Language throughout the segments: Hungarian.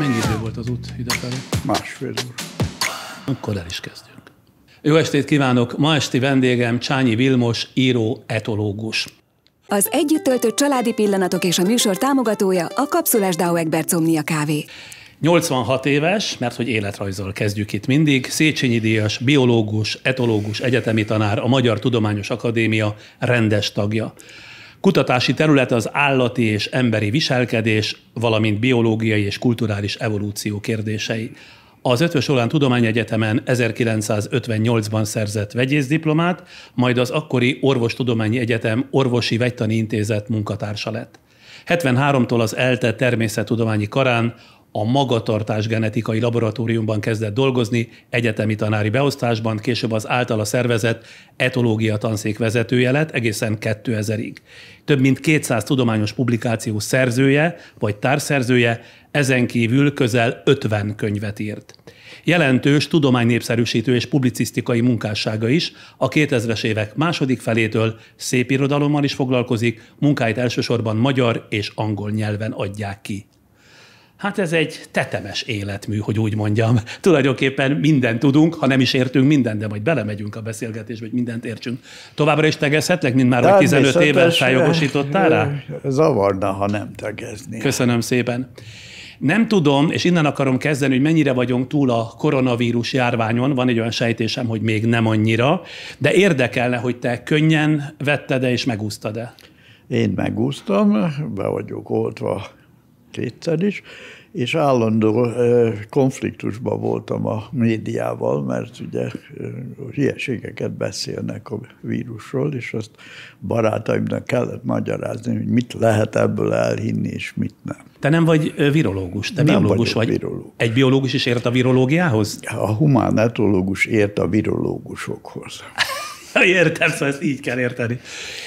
Mennyi idő volt az út idefelé? Másfél óra. Akkor el is kezdjünk. Jó estét kívánok! Ma esti vendégem Csányi Vilmos, író, etológus. Az együtt töltött családi pillanatok és a műsor támogatója a Kapszulás DAO Egbertsomnia kávé. 86 éves, mert hogy életrajzzal kezdjük itt mindig, Széchenyi díjas, biológus, etológus, egyetemi tanár, a Magyar Tudományos Akadémia rendes tagja. Kutatási területe az állati és emberi viselkedés, valamint biológiai és kulturális evolúció kérdései. Az Eötvös Loránd Tudományegyetemen 1958-ban szerzett vegyészdiplomát, majd az akkori Orvostudományi Egyetem Orvosi Vegytani Intézet munkatársa lett. 73-tól az ELTE természettudományi karán a magatartás genetikai laboratóriumban kezdett dolgozni, egyetemi tanári beosztásban, később az általa szervezett etológia tanszék vezetője lett egészen 2000-ig. Több mint 200 tudományos publikáció szerzője vagy társszerzője, ezen kívül közel 50 könyvet írt. Jelentős tudománynépszerűsítő és publicisztikai munkássága is, a 2000-es évek második felétől szépirodalommal is foglalkozik, munkáit elsősorban magyar és angol nyelven adják ki. Hát ez egy tetemes életmű, hogy úgy mondjam. Tulajdonképpen mindent tudunk, ha nem is értünk mindent, de majd belemegyünk a beszélgetésbe, hogy mindent értsünk. Továbbra is tegezhetlek, mint már 15 éven feljogosítottál rá? Zavarna, ha nem tegezni. Köszönöm szépen. Nem tudom, és innen akarom kezdeni, hogy mennyire vagyunk túl a koronavírus járványon, van egy olyan sejtésem, hogy még nem annyira, de érdekelne, hogy te könnyen vetted-e és megúsztad-e? Én megúsztam, be vagyok oltva kétszer is, és állandó konfliktusban voltam a médiával, mert ugye hülyeségeket beszélnek a vírusról, és azt barátaimnak kellett magyarázni, hogy mit lehet ebből elhinni, és mit nem. Te nem vagy virológus, te nem biológus vagy. Virológus. Egy biológus is ért a virológiához? A humán etológus ért a virológusokhoz. Értem, szóval ezt így kell érteni.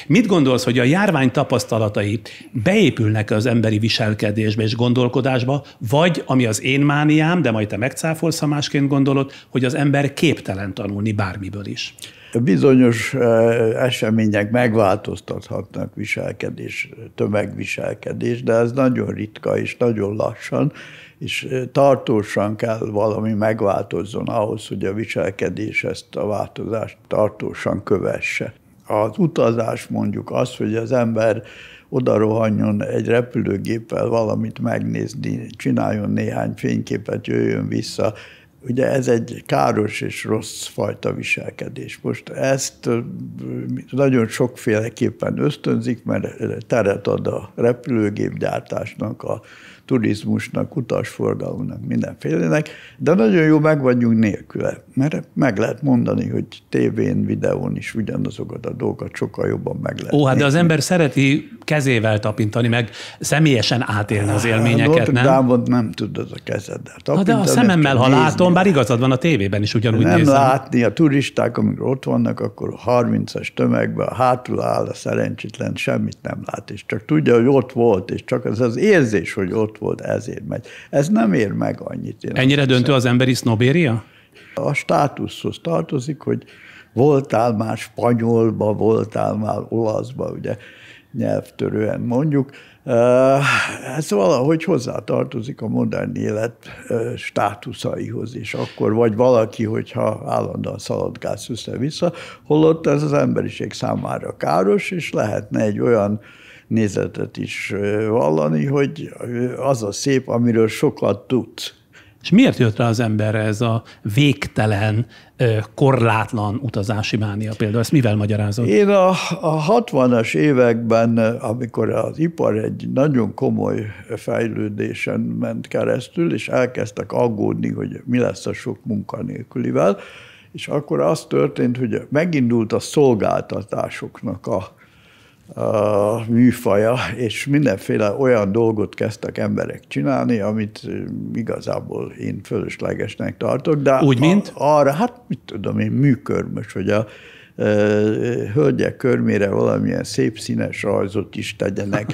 Mit gondolsz, hogy a járvány tapasztalatai beépülnek az emberi viselkedésbe és gondolkodásba, vagy, ami az én mániám, de majd te megcáfolsz, ha másként gondolod, hogy az ember képtelen tanulni bármiből is? Bizonyos események megváltoztathatnak viselkedés, tömegviselkedés, de ez nagyon ritka és nagyon lassan, és tartósan kell valami megváltozzon ahhoz, hogy a viselkedés ezt a változást tartósan kövesse. Az utazás mondjuk az, hogy az ember oda rohanjon egy repülőgéppel valamit megnézni, csináljon néhány fényképet, jöjjön vissza. Ugye ez egy káros és rossz fajta viselkedés. Most ezt nagyon sokféleképpen ösztönzik, mert teret ad a repülőgépgyártásnak, a turizmusnak, utasforgalomnak, mindenfélenek, de nagyon jó meg vagyunk nélküle, mert meg lehet mondani, hogy tévén, videón is ugyanazokat a dolgokat sokkal jobban meg lehet. Hát de az ember szereti kezével tapintani, meg személyesen átélni az élményeket, nem? Dámon nem tudod a kezeddel tapintani. De a szememmel, ha látom, bár igazad van, a tévében is ugyanúgy nem nézem. Látni, a turisták, amikor ott vannak, akkor 30-as tömegben hátul áll a szerencsétlen, semmit nem lát, és csak tudja, hogy ott volt, és csak az érzés, hogy ott volt, ezért megy. Ez nem ér meg annyit. Ennyire döntő az emberi sznobéria? A státuszhoz tartozik, hogy voltál már spanyolba, voltál már olaszba, ugye nyelvtörően mondjuk. Ez valahogy hozzátartozik a modern élet státuszaihoz, és akkor vagy valaki, hogyha állandóan szaladgálsz össze-vissza, holott ez az emberiség számára káros, és lehetne egy olyan nézetet is vallani, hogy az a szép, amiről sokat tudsz. És miért jött rá az emberre ez a végtelen, korlátlan utazási mánia például? Ezt mivel magyarázod? Én a 60-as években, amikor az ipar egy nagyon komoly fejlődésen ment keresztül, és elkezdtek aggódni, hogy mi lesz a sok munkanélkülivel, és akkor az történt, hogy megindult a szolgáltatásoknak a műfaja, és mindenféle olyan dolgot kezdtek emberek csinálni, amit igazából én fölöslegesnek tartok. De úgy, mint? Arra, hát mit tudom én, műkörmös, hogy a hölgyek körmére valamilyen szép színes rajzot is tegyenek.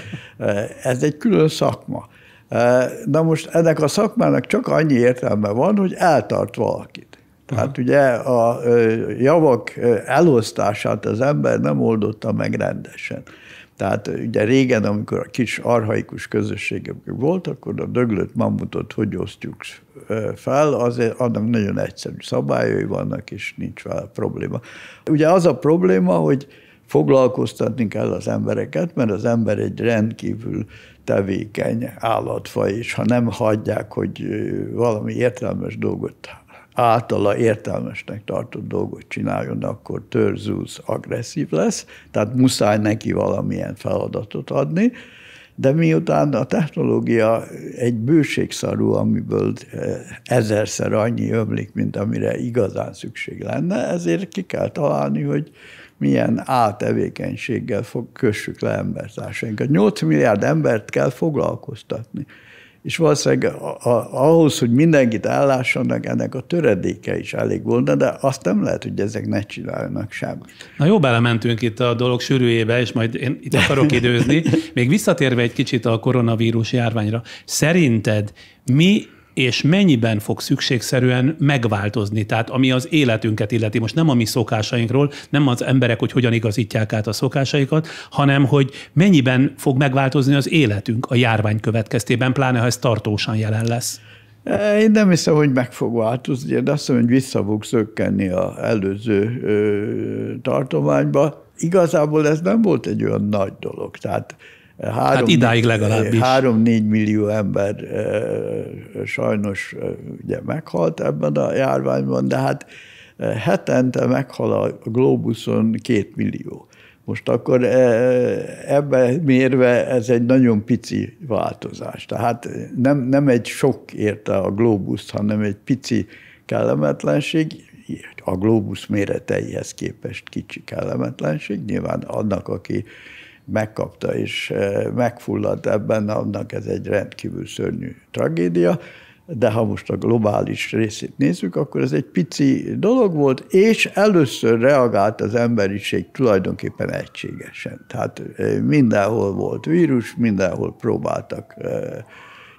Ez egy külön szakma. Na most ennek a szakmának csak annyi értelme van, hogy eltart valakit. Tehát ugye a javak elosztását az ember nem oldotta meg rendesen. Tehát ugye régen, amikor a kis archaikus közösségek volt, akkor a döglött mammutot hogy osztjuk fel, azért annak nagyon egyszerű szabályai vannak, és nincs vele probléma. Ugye az a probléma, hogy foglalkoztatni kell az embereket, mert az ember egy rendkívül tevékeny állatfaj, és ha nem hagyják, hogy valami értelmes dolgot, általa értelmesnek tartott dolgot csináljon, akkor törzúz, agresszív lesz, tehát muszáj neki valamilyen feladatot adni, de miután a technológia egy bőségszarú, amiből 1000-szer annyi ömlik, mint amire igazán szükség lenne, ezért ki kell találni, hogy milyen áltevékenységgel kössük le embertársainkat. 8 milliárd embert kell foglalkoztatni. És valószínűleg ahhoz, hogy mindenkit ellássanak, ennek a töredéke is elég volna, de azt nem lehet, hogy ezek ne csináljanak semmit. Na jó, belementünk itt a dolog sűrűjébe, és majd én itt akarok időzni. Még visszatérve egy kicsit a koronavírus járványra, szerinted mi és mennyiben fog szükségszerűen megváltozni? Tehát ami az életünket illeti, most nem a mi szokásainkról, nem az emberek, hogy hogyan igazítják át a szokásaikat, hanem hogy mennyiben fog megváltozni az életünk a járvány következtében, pláne ha ez tartósan jelen lesz. Én nem hiszem, hogy meg fog változni, de azt mondom, hogy vissza fog szökkenni az előző tartományba. Igazából ez nem volt egy olyan nagy dolog, tehát hát idáig legalábbis. 3-4 millió ember sajnos ugye meghalt ebben a járványban, de hát hetente meghal a globuszon 2 millió. Most akkor ebbe mérve ez egy nagyon pici változás. Tehát nem egy sok érte a globuszt, hanem egy pici kellemetlenség, a glóbusz méreteihez képest kicsi kellemetlenség. Nyilván annak, aki megkapta és megfulladt ebben, annak ez egy rendkívül szörnyű tragédia, de ha most a globális részét nézzük, akkor ez egy pici dolog volt, és először reagált az emberiség tulajdonképpen egységesen. Tehát mindenhol volt vírus, mindenhol próbáltak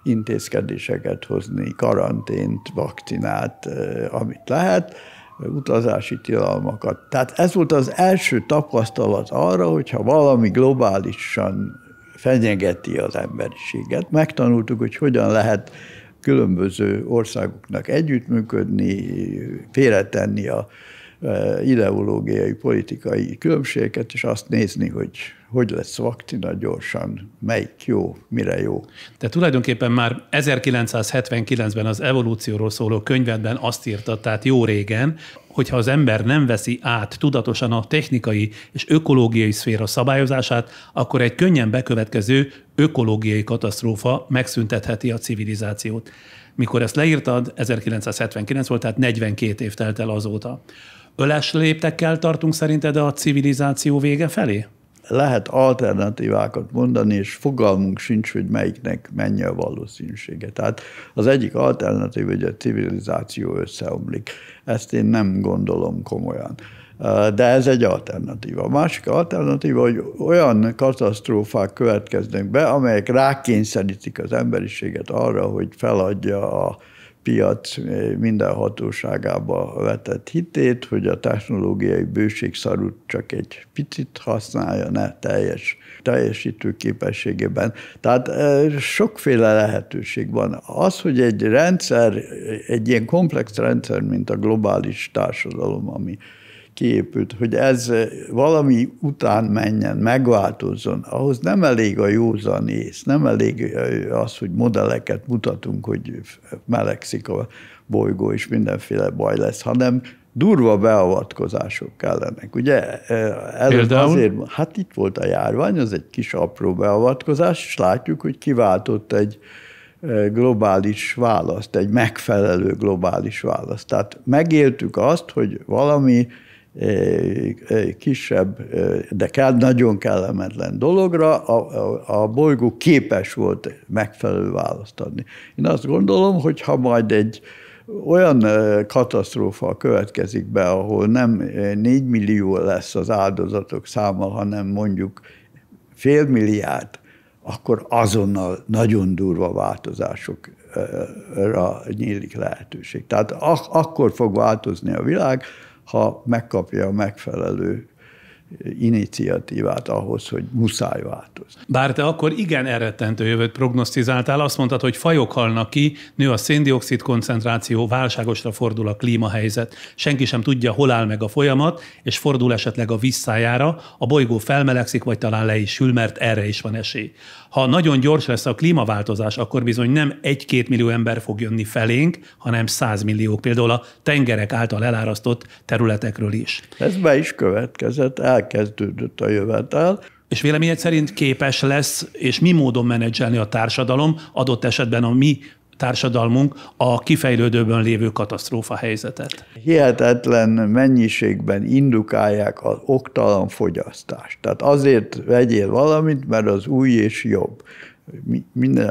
intézkedéseket hozni, karantént, vakcinát, amit lehet, utazási tilalmakat. Tehát ez volt az első tapasztalat arra, hogyha valami globálisan fenyegeti az emberiséget. Megtanultuk, hogy hogyan lehet különböző országoknak együttműködni, félretenni a ideológiai, politikai különbségeket, és azt nézni, hogy lesz vakcina gyorsan, melyik jó, mire jó. De tulajdonképpen már 1979-ben az evolúcióról szóló könyvedben azt írta, tehát jó régen, hogyha az ember nem veszi át tudatosan a technikai és ökológiai szféra szabályozását, akkor egy könnyen bekövetkező ökológiai katasztrófa megszüntetheti a civilizációt. Mikor ezt leírtad, 1979 volt, tehát 42 év telt el azóta. Öles léptekkel tartunk szerinted a civilizáció vége felé? Lehet alternatívákat mondani, és fogalmunk sincs, hogy melyiknek mennyi a valószínűsége. Tehát az egyik alternatív, hogy a civilizáció összeomlik. Ezt én nem gondolom komolyan. De ez egy alternatíva. A másik alternatíva, hogy olyan katasztrófák következnek be, amelyek rákényszerítik az emberiséget arra, hogy feladja a piac minden hatóságába vetett hitét, hogy a technológiai bőségszarút csak egy picit használja, ne teljes teljesítő képességében. Tehát sokféle lehetőség van. Az, hogy egy rendszer, egy ilyen komplex rendszer, mint a globális társadalom, ami kiépült, hogy ez valami után menjen, megváltozzon, ahhoz nem elég a józan ész, nem elég az, hogy modelleket mutatunk, hogy melegszik a bolygó, és mindenféle baj lesz, hanem durva beavatkozások kellenek. Ugye azért, hát itt volt a járvány, az egy kis apró beavatkozás, és látjuk, hogy kiváltott egy globális választ, egy megfelelő globális választ. Tehát megéltük azt, hogy valami kisebb, de nagyon kellemetlen dologra a bolygó képes volt megfelelő választ adni. Én azt gondolom, hogy ha majd egy olyan katasztrófa következik be, ahol nem 4 millió lesz az áldozatok száma, hanem mondjuk fél milliárd, akkor azonnal nagyon durva változásokra nyílik lehetőség. Tehát akkor fog változni a világ, ha megkapja a megfelelő iniciatívát ahhoz, hogy muszáj változni. Bár te akkor igen elrettentő jövőt prognosztizáltál, azt mondtad, hogy fajok halnak ki, nő a szén-dioxid koncentráció, válságosra fordul a klímahelyzet. Senki sem tudja, hol áll meg a folyamat, és fordul esetleg a visszájára, a bolygó felmelegszik, vagy talán le is hűl, mert erre is van esély. Ha nagyon gyors lesz a klímaváltozás, akkor bizony nem 1-2 millió ember fog jönni felénk, hanem 100 milliók, például a tengerek által elárasztott területekről is. Ez be is következett, elkezdődött a jövetel. És véleményed szerint képes lesz, és mi módon menedzselni a társadalom, adott esetben a mi társadalmunk a kifejlődőben lévő katasztrófa helyzetet? Hihetetlen mennyiségben indukálják az oktalan fogyasztást. Tehát azért vegyél valamit, mert az új és jobb.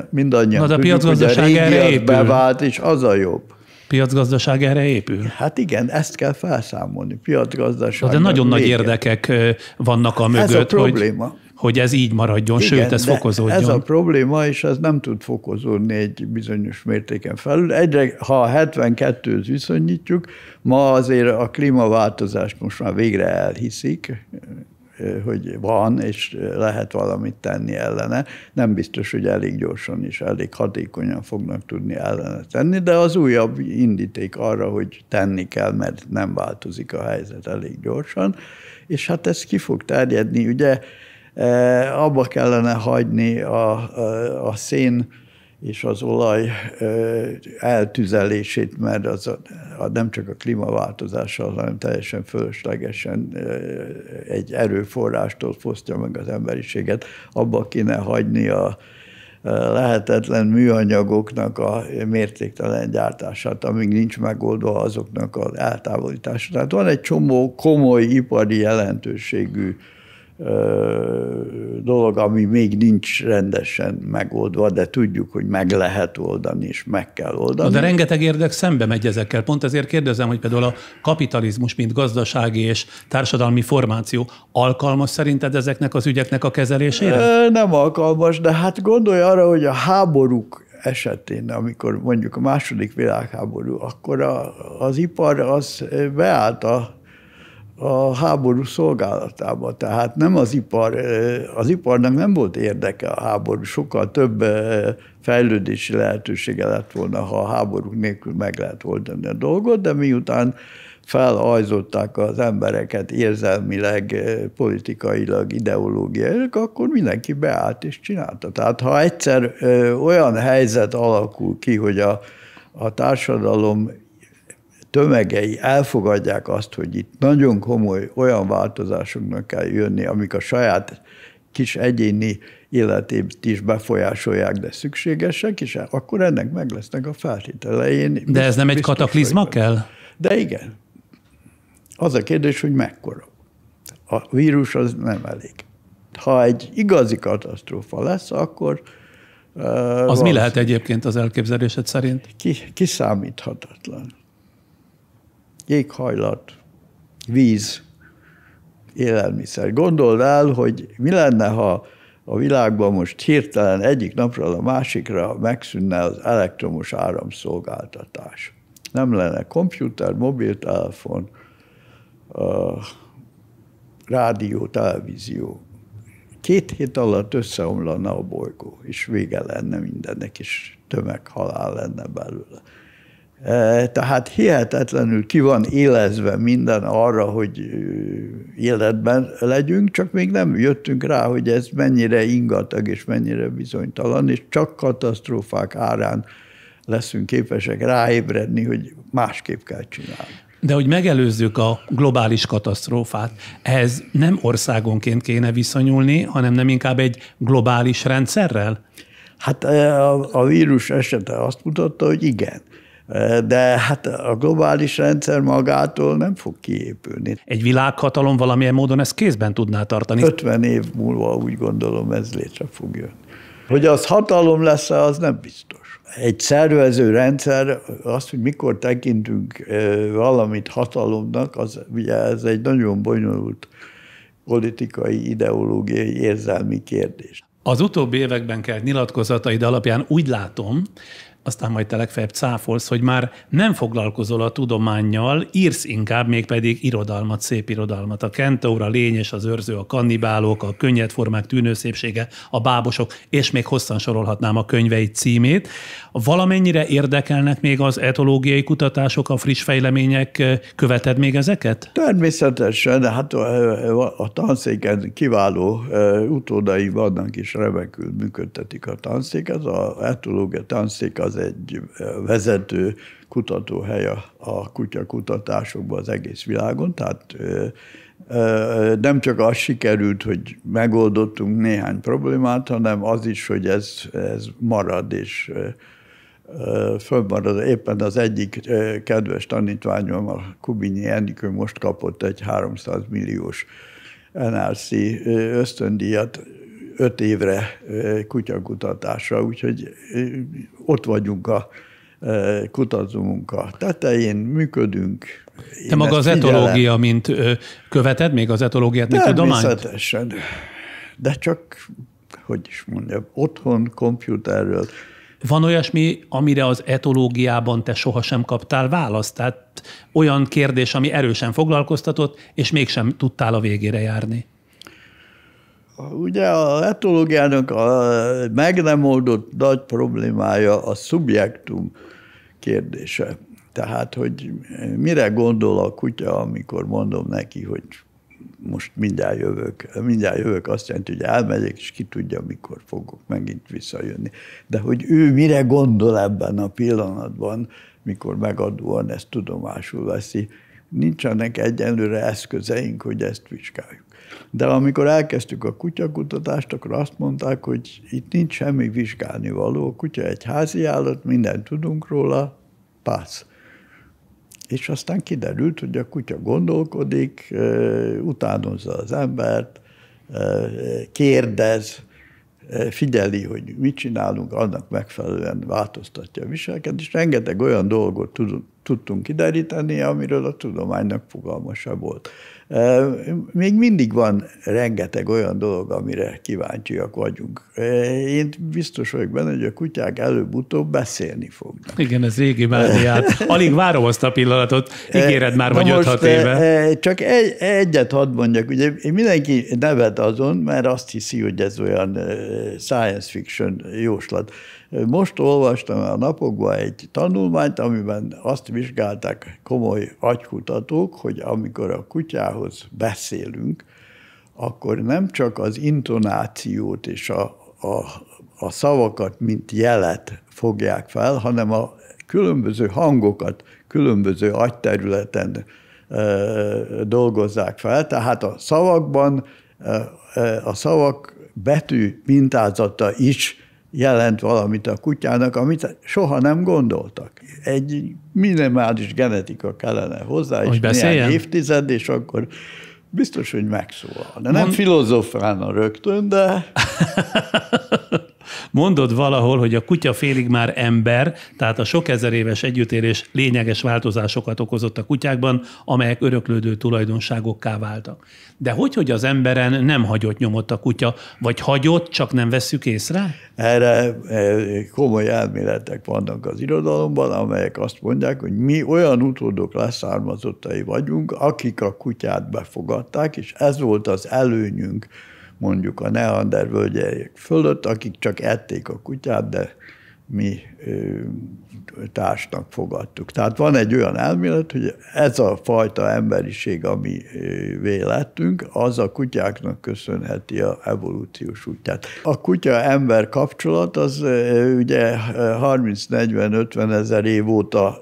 Mindannyian tudjuk, hogy a régi az bevált, és az a jobb. Piacgazdaság erre épül? Hát igen, ezt kell felszámolni. Piacgazdaság. De nagyon nagy érdekek vannak a mögött, ez a probléma. Hogy ez így maradjon, igen, sőt, ez fokozódjon. Ez a probléma, és ez nem tud fokozódni egy bizonyos mértéken felül. Egyre, ha a 72-höz viszonyítjuk, ma azért a klímaváltozást most már végre elhiszik, hogy van, és lehet valamit tenni ellene. Nem biztos, hogy elég gyorsan és elég hatékonyan fognak tudni ellene tenni, de az újabb indíték arra, hogy tenni kell, mert nem változik a helyzet elég gyorsan, és hát ez ki fog terjedni. Ugye abba kellene hagyni a szén és az olaj eltüzelését, mert az nem csak a klímaváltozással, hanem teljesen fölöslegesen egy erőforrástól fosztja meg az emberiséget. Abba kéne hagyni a lehetetlen műanyagoknak a mértéktelen gyártását, amíg nincs megoldva azoknak az eltávolítása. Tehát van egy csomó komoly ipari jelentőségű dolog, ami még nincs rendesen megoldva, de tudjuk, hogy meg lehet oldani, és meg kell oldani. De rengeteg érdek szembe megy ezekkel. Pont ezért kérdezem, hogy például a kapitalizmus, mint gazdasági és társadalmi formáció alkalmas szerinted ezeknek az ügyeknek a kezelésére? Nem alkalmas, de hát gondolj arra, hogy a háborúk esetén, amikor mondjuk a második világháború, akkor az ipar az beállt a háború szolgálatába. Tehát nem az iparnak nem volt érdeke a háború, sokkal több fejlődési lehetősége lett volna, ha a háborúk nélkül meg lehet oldani a dolgot, de miután felajzották az embereket érzelmileg, politikailag, ideológiailag, akkor mindenki beállt és csinálta. Tehát ha egyszer olyan helyzet alakul ki, hogy a társadalom tömegei elfogadják azt, hogy itt nagyon komoly olyan változásoknak kell jönni, amik a saját kis egyéni életét is befolyásolják, de szükségesek, és akkor ennek meg lesznek a feltételei. De ez nem egy kataklizma kell? De igen. Az a kérdés, hogy mekkora. A vírus az nem elég. Ha egy igazi katasztrófa lesz, akkor... Az mi lehet egyébként az elképzelésed szerint? Kiszámíthatatlan. Éghajlat, víz, élelmiszer. Gondold el, hogy mi lenne, ha a világban most hirtelen egyik napról a másikra megszűnne az elektromos áramszolgáltatás. Nem lenne komputer, mobiltelefon, rádió, televízió. 2 hét alatt összeomlana a bolygó, és vége lenne mindennek, és tömeghalál lenne belőle. Tehát hihetetlenül ki van élezve minden arra, hogy életben legyünk, csak még nem jöttünk rá, hogy ez mennyire ingatag és mennyire bizonytalan, és csak katasztrófák árán leszünk képesek ráébredni, hogy másképp kell csinálni. De hogy megelőzzük a globális katasztrófát, ehhez nem országonként kéne viszonyulni, hanem nem inkább egy globális rendszerrel? Hát a vírus esete azt mutatta, hogy igen. De hát a globális rendszer magától nem fog kiépülni. Egy világhatalom valamilyen módon ezt kézben tudná tartani? 50 év múlva úgy gondolom ez létre fog jönni. Hogy az hatalom lesz-e, az nem biztos. Egy szervező rendszer, azt, hogy mikor tekintünk valamit hatalomnak, az ugye ez egy nagyon bonyolult politikai, ideológiai, érzelmi kérdés. Az utóbbi években kelt nyilatkozataid alapján úgy látom, aztán majd te legfeljebb cáfolsz, hogy már nem foglalkozol a tudománnyal, írsz inkább mégpedig irodalmat, szép irodalmat. A Kentaur, a Lény és az őrző, a Kannibálok, a Könnyedformák tűnőszépsége, a Bábosok, és még hosszan sorolhatnám a könyveit címét. Valamennyire érdekelnek még az etológiai kutatások, a friss fejlemények, követed még ezeket? Természetesen, hát a tanszéken kiváló utódai vannak, és remekül működtetik a tanszéket. Az etológia tanszék az egy vezető kutatóhely a kutyakutatásokban az egész világon, tehát nem csak az sikerült, hogy megoldottunk néhány problémát, hanem az is, hogy ez marad, és fönnmarad. Éppen az egyik kedves tanítványom, a Kubinyi Enikő most kapott egy 300 milliós NRC ösztöndíjat 5 évre kutyakutatásra, úgyhogy ott vagyunk a kutatómunka tetején, működünk. Te maga az etológia, mint követed még az etológiát, mint tudományt? Természetesen, de csak, hogy is mondjam, otthon, kompjúterről. Van olyasmi, amire az etológiában te sohasem kaptál választ? Tehát olyan kérdés, ami erősen foglalkoztatott, és mégsem tudtál a végére járni? Ugye az etológiának a meg nem oldott nagy problémája a szubjektum kérdése. Tehát, hogy mire gondol a kutya, amikor mondom neki, hogy most mindjárt jövök. Mindjárt jövök azt jelenti, hogy elmegyek, és ki tudja, mikor fogok megint visszajönni. De hogy ő mire gondol ebben a pillanatban, mikor megadóan ezt tudomásul veszi, nincsenek egyenlőre eszközeink, hogy ezt vizsgáljuk. De amikor elkezdtük a kutyakutatást, akkor azt mondták, hogy itt nincs semmi vizsgálnivaló. A kutya egy házi állat, mindent tudunk róla, pász. És aztán kiderült, hogy a kutya gondolkodik, utánozza az embert, kérdez, figyeli, hogy mit csinálunk, annak megfelelően változtatja a viselkedést. Rengeteg olyan dolgot tudtunk kideríteni, amiről a tudománynak fogalma sem volt. Még mindig van rengeteg olyan dolog, amire kíváncsiak vagyunk. Én biztos vagyok benne, hogy a kutyák előbb-utóbb beszélni fognak. Igen, ez régi mániát. Alig várom azt a pillanatot, ígéred már, vagy 5-6 éve. Csak egyet hadd mondjak, ugye mindenki nevet azon, mert azt hiszi, hogy ez olyan science fiction jóslat. Most olvastam a napokban egy tanulmányt, amiben azt vizsgálták komoly agykutatók, hogy amikor a kutyához beszélünk, akkor nem csak az intonációt és a szavakat, mint jelet fogják fel, hanem a különböző hangokat különböző agyterületen dolgozzák fel. Tehát a szavakban a szavak betű mintázata is jelent valamit a kutyának, amit soha nem gondoltak. Egy minimális genetika kellene hozzá, és néhány évtized, és akkor biztos, hogy megszólal. De nem filozofálna rögtön, de... Mondod valahol, hogy a kutya félig már ember, tehát a sok ezer éves együttélés lényeges változásokat okozott a kutyákban, amelyek öröklődő tulajdonságokká váltak. De hogy az emberen nem hagyott nyomot a kutya, vagy hagyott, csak nem vesszük észre? Erre komoly elméletek vannak az irodalomban, amelyek azt mondják, hogy mi olyan utódok leszármazottai vagyunk, akik a kutyát befogadták, és ez volt az előnyünk, mondjuk a neandervölgyek fölött, akik csak ették a kutyát, de mi társnak fogadtuk. Tehát van egy olyan elmélet, hogy ez a fajta emberiség, ami lettünk, az a kutyáknak köszönheti az evolúciós útját. A kutya-ember kapcsolat az ugye 30-40-50 ezer év óta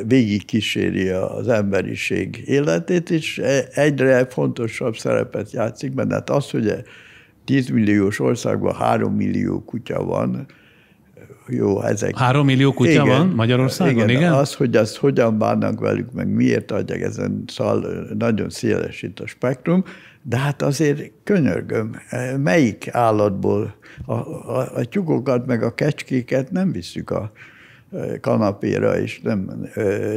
végig kíséri az emberiség életét, és egyre fontosabb szerepet játszik benne. Hát az, hogy 10 milliós országban 3 millió kutya van, jó, ezek... 3 millió kutya van Magyarországon, igen? Az, hogy ezt hogyan bánnak velük, meg miért adják, ezen nagyon széles itt a spektrum, de hát azért könyörgöm, melyik állatból a tyúkokat, meg a kecskéket nem visszük a kanapéra, és nem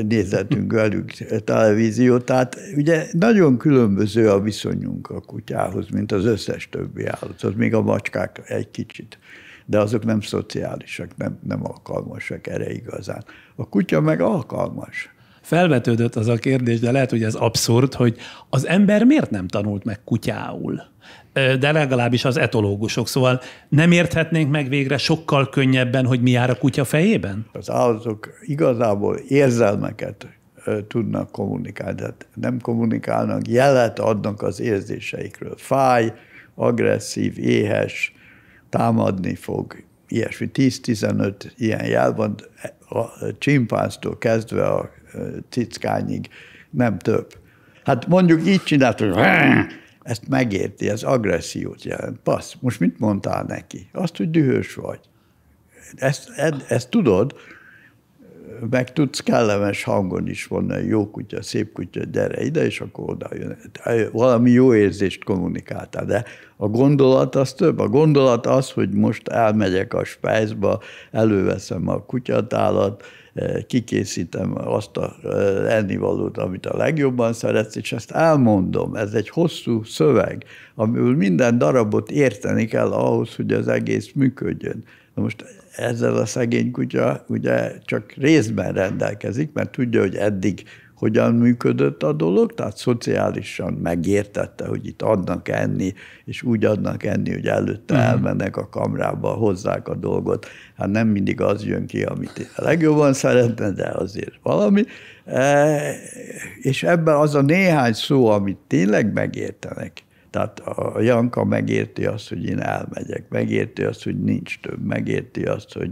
nézhetünk velük televíziót. Tehát ugye nagyon különböző a viszonyunk a kutyához, mint az összes többi állathoz, még a macskák egy kicsit. de azok nem szociálisak, nem alkalmasak erre igazán. A kutya meg alkalmas. Felvetődött az a kérdés, de lehet, hogy ez abszurd, hogy az ember miért nem tanult meg kutyául? De legalábbis az etológusok. Szóval nem érthetnénk meg végre sokkal könnyebben, hogy mi jár a kutya fejében? Az állatok igazából érzelmeket tudnak kommunikálni, de nem kommunikálnak, jelet adnak az érzéseikről. Fáj, agresszív, éhes, támadni fog, ilyesmi. 10-15 ilyen jel van, a csimpánztól kezdve a cickányig, nem több. Hát mondjuk így csinált, hogy ezt megérti, ez agressziót jelent. Passz, most mit mondtál neki? Azt, hogy dühös vagy. Ezt tudod, meg tudsz kellemes hangon is mondani, jó kutya, szép kutya, gyere ide, és akkor oda jön. Valami jó érzést kommunikáltál, de a gondolat az több. A gondolat az, hogy most elmegyek a spájzba, előveszem a kutyatálat, kikészítem azt a ennivalót, amit a legjobban szeretsz, és ezt elmondom. Ez egy hosszú szöveg, amiből minden darabot érteni kell ahhoz, hogy az egész működjön. Na most ezzel a szegény kutya ugye csak részben rendelkezik, mert tudja, hogy eddig hogyan működött a dolog, tehát szociálisan megértette, hogy itt adnak enni, és úgy adnak enni, hogy előtte elmennek a kamrába, hozzák a dolgot. Hát nem mindig az jön ki, amit a legjobban szeretne, de azért valami. És ebben az a néhány szó, amit tényleg megértenek, tehát a Janka megérti azt, hogy én elmegyek, megérti azt, hogy nincs több, megérti azt, hogy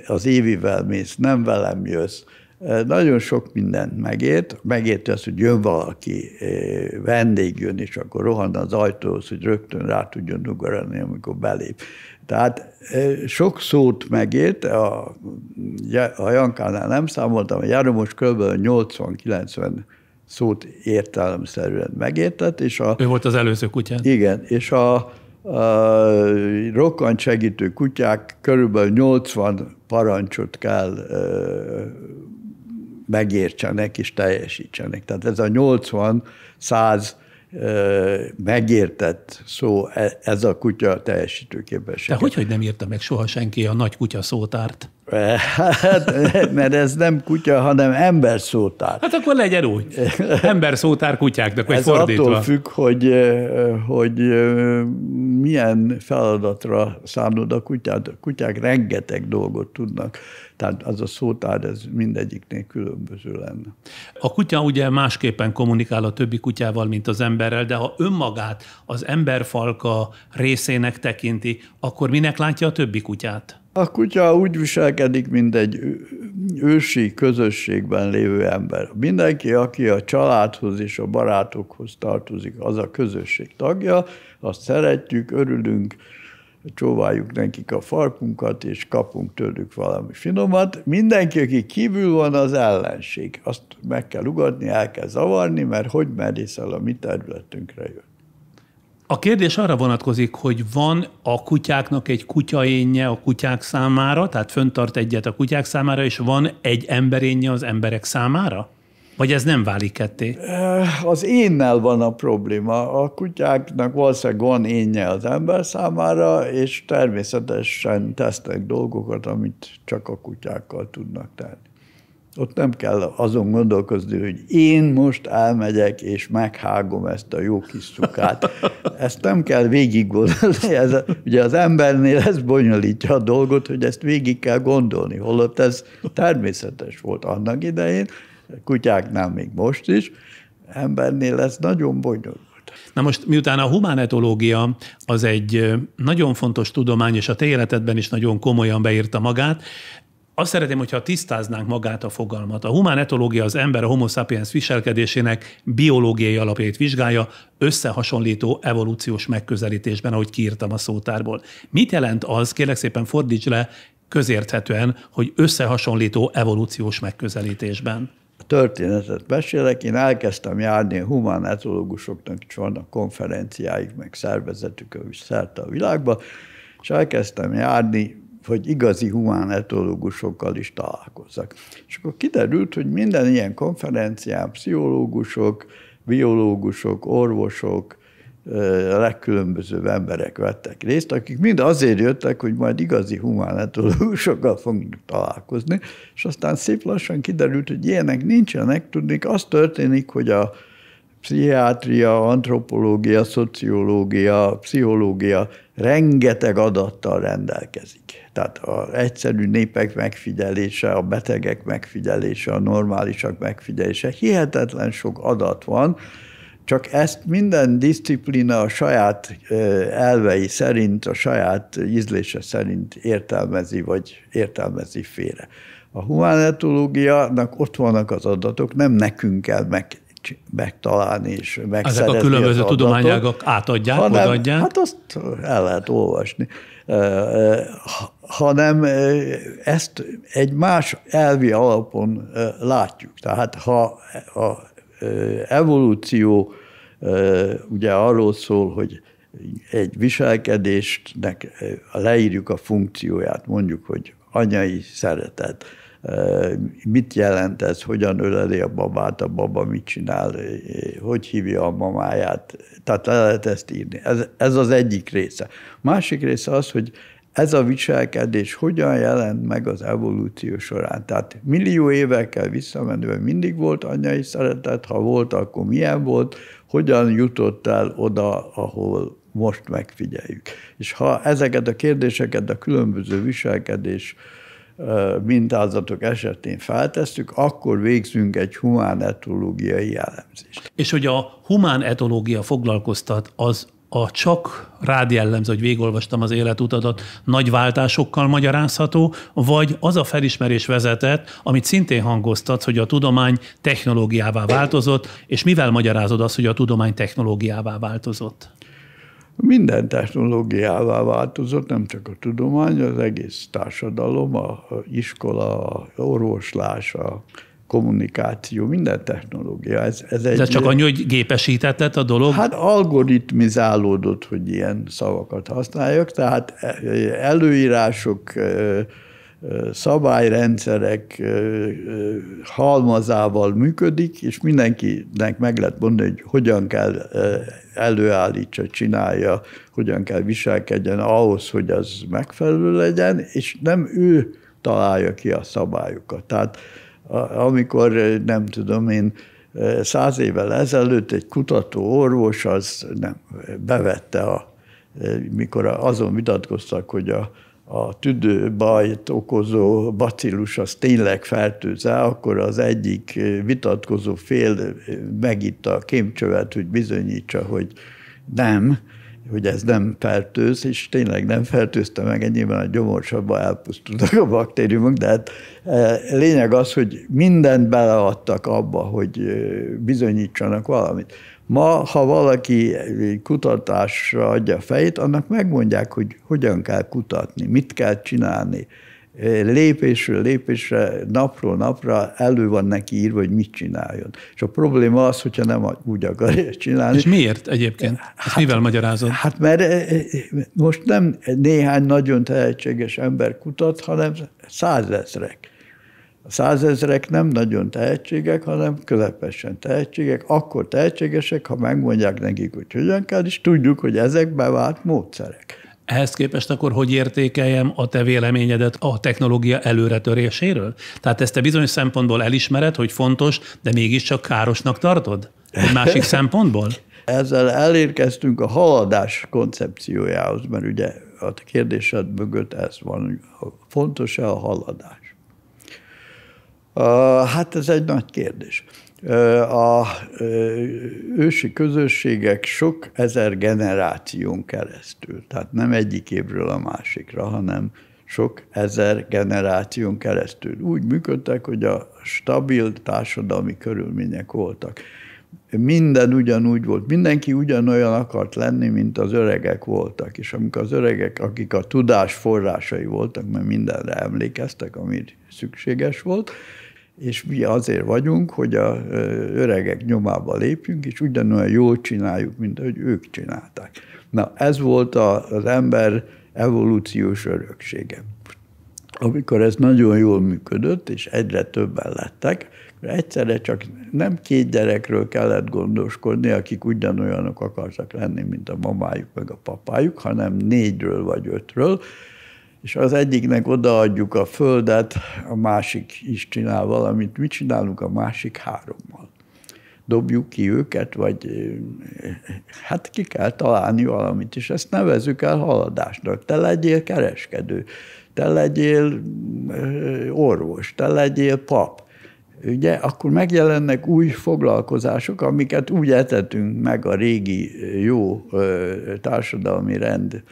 az Évivel mész, nem velem jössz. Nagyon sok mindent megérti azt, hogy jön valaki, vendég jön, és akkor rohan az ajtóhoz, hogy rögtön rá tudjon ugrani, amikor belép. Tehát sok szót megért, a Jankánál nem számoltam, a Jaromos kb. 80-90 szót értelemszerűen megértett. És ő volt az előző kutyán. Igen, és a rokkant segítő kutyák körülbelül 80 parancsot kell megértsenek és teljesítsenek. Tehát ez a 80-100 megértett szó, ez a kutya teljesítőképesség. De hogy nem írta meg soha senki a nagy kutya szótárt? Hát, mert ez nem kutya, hanem ember szótár. Hát akkor legyen úgy. Ember szótár kutyáknak, vagy ez fordítva. attól függ, hogy milyen feladatra szánod a kutyát. A kutyák rengeteg dolgot tudnak. Tehát az a szótár, ez mindegyiknél különböző lenne. A kutya ugye másképpen kommunikál a többi kutyával, mint az emberrel, de ha önmagát az emberfalka részének tekinti, akkor minek látja a többi kutyát? A kutya úgy viselkedik, mint egy ősi közösségben lévő ember. Mindenki, aki a családhoz és a barátokhoz tartozik, az a közösség tagja, azt szeretjük, örülünk, csóváljuk nekik a farkunkat, és kapunk tőlük valami finomat. Mindenki, aki kívül van, az ellenség. Azt meg kell ugatni, el kell zavarni, mert hogy merészel a mi területünkre jön. A kérdés arra vonatkozik, hogy van a kutyáknak egy kutyaénje a kutyák számára, tehát föntart egyet a kutyák számára, és van egy emberénje az emberek számára? Vagy ez nem válik ketté? Az énnel van a probléma. A kutyáknak valószínűleg van énje az ember számára, és természetesen tesznek dolgokat, amit csak a kutyákkal tudnak tenni. Ott nem kell azon gondolkozni, hogy én most elmegyek, és meghágom ezt a jó kis szukát. Ezt nem kell végig gondolni. Ugye az embernél ez bonyolítja a dolgot, hogy ezt végig kell gondolni. Holott ez természetes volt annak idején, kutyáknál még most is, embernél ez nagyon bonyolult. Na most, miután a humánetológia az egy nagyon fontos tudomány, és a te életedben is nagyon komolyan beírta magát, azt szeretném, hogyha tisztáznánk magát a fogalmat. A humánetológia az ember, a homo sapiens viselkedésének biológiai alapjait vizsgálja, összehasonlító evolúciós megközelítésben, ahogy kiírtam a szótárból. Mit jelent az, kérlek szépen fordíts le közérthetően, hogy összehasonlító evolúciós megközelítésben? A történetet mesélek, én elkezdtem járni, a humánetológusoknak is vannak konferenciáik, meg szervezetük szerte a világba, és elkezdtem járni, hogy igazi humánetológusokkal is találkozzak. És akkor kiderült, hogy minden ilyen konferencián pszichológusok, biológusok, orvosok, a legkülönbözőbb emberek vettek részt, akik mind azért jöttek, hogy majd igazi humánetológusokkal fogunk találkozni, és aztán szép lassan kiderült, hogy ilyenek nincsenek, tudnék, az történik, hogy a pszichiátria, antropológia, szociológia, pszichológia rengeteg adattal rendelkezik. Tehát az egyszerű népek megfigyelése, a betegek megfigyelése, a normálisak megfigyelése, hihetetlen sok adat van, csak ezt minden diszciplína a saját elvei szerint, a saját ízlése szerint értelmezi, vagy értelmezi félre. A humánetológiának ott vannak az adatok, nem nekünk kell megtalálni és megszerezni. Ezek a különböző tudományágak átadják, odaadják? Hát azt el lehet olvasni. Hanem ezt egy más elvi alapon látjuk. Tehát ha a evolúció ugye arról szól, hogy egy viselkedésnek leírjuk a funkcióját, mondjuk, hogy anyai szeretet, mit jelent ez, hogyan öleli a babát, a baba mit csinál, hogy hívja a mamáját, tehát le lehet ezt írni. Ez az egyik része. Másik része az, hogy ez a viselkedés hogyan jelent meg az evolúció során. Tehát millió évekkel visszamenően mindig volt anyai szeretet, ha volt, akkor milyen volt, hogyan jutott el oda, ahol most megfigyeljük. És ha ezeket a kérdéseket a különböző viselkedés mintázatok esetén feltesszük, akkor végzünk egy humánetológiai elemzést. És hogy a humánetológia foglalkoztat, az a csak rád jellemző, hogy végigolvastam az életutadat, nagy váltásokkal magyarázható, vagy az a felismerés vezetett, amit szintén hangoztat, hogy a tudomány technológiává változott, és mivel magyarázod azt, hogy a tudomány technológiává változott? Minden technológiává változott, nem csak a tudomány, az egész társadalom, a iskola, a orvoslás, a kommunikáció, minden technológia. Ez csak annyi, hogy gépesített a dolog? Hát algoritmizálódott, hogy ilyen szavakat használjak, tehát előírások, szabályrendszerek halmazával működik, és mindenkinek meg lehet mondani, hogy hogyan kell előállítsa, csinálja, hogyan kell viselkedjen ahhoz, hogy az megfelelő legyen, és nem ő találja ki a szabályokat. Tehát amikor, nem tudom én, 100 évvel ezelőtt egy kutató orvos az nem bevette, mikor azon vitatkoztak, hogy a tüdőbajt okozó bacillus az tényleg fertőz-e, akkor az egyik vitatkozó fél megitta a kémcsövet, hogy bizonyítsa, hogy nem, hogy ez nem fertőz, és tényleg nem fertőzte meg, nyilván a gyomorsabban elpusztultak a baktériumok, de hát lényeg az, hogy mindent beleadtak abba, hogy bizonyítsanak valamit. Ma, ha valaki kutatásra adja a fejét, annak megmondják, hogy hogyan kell kutatni, mit kell csinálni. Lépésről lépésre, napról napra elő van neki írva, hogy mit csináljon. És a probléma az, hogyha nem úgy akarja csinálni. És miért egyébként? Ezt mivel magyarázod? Hát mert most nem néhány nagyon tehetséges ember kutat, hanem 100 000. A 100 000 nem nagyon tehetségek, hanem közepesen tehetségek. Akkor tehetségesek, ha megmondják nekik, hogy hogyan kell, és tudjuk, hogy ezek bevált módszerek. Ehhez képest akkor hogy értékeljem a te véleményedet a technológia előretöréséről? Tehát ezt te bizonyos szempontból elismered, hogy fontos, de mégiscsak károsnak tartod? Egy másik szempontból? Ezzel elérkeztünk a haladás koncepciójához, mert ugye a kérdésed mögött ez van, fontos-e a haladás? Hát ez egy nagy kérdés. A ősi közösségek sok ezer generáción keresztül, tehát nem egyik évről a másikra, hanem sok ezer generáción keresztül úgy működtek, hogy a stabil társadalmi körülmények voltak. Minden ugyanúgy volt, mindenki ugyanolyan akart lenni, mint az öregek voltak, és amikor az öregek, akik a tudás forrásai voltak, mert mindenre emlékeztek, ami szükséges volt, és mi azért vagyunk, hogy az öregek nyomába lépjünk, és ugyanolyan jól csináljuk, mint ahogy ők csinálták. Na, ez volt az ember evolúciós öröksége. amikor ez nagyon jól működött, és egyre többen lettek, egyszerre csak nem 2 gyerekről kellett gondoskodni, akik ugyanolyanok akartak lenni, mint a mamájuk meg a papájuk, hanem 4-ről vagy 5-ről, és az egyiknek odaadjuk a földet, a másik is csinál valamit, mit csinálunk a másik 3-mal? Dobjuk ki őket, vagy hát ki kell találni valamit, és ezt nevezzük el haladásnak. Te legyél kereskedő, te legyél orvos, te legyél pap. Ugye, akkor megjelennek új foglalkozások, amiket úgy etetünk meg a régi jó társadalmi rend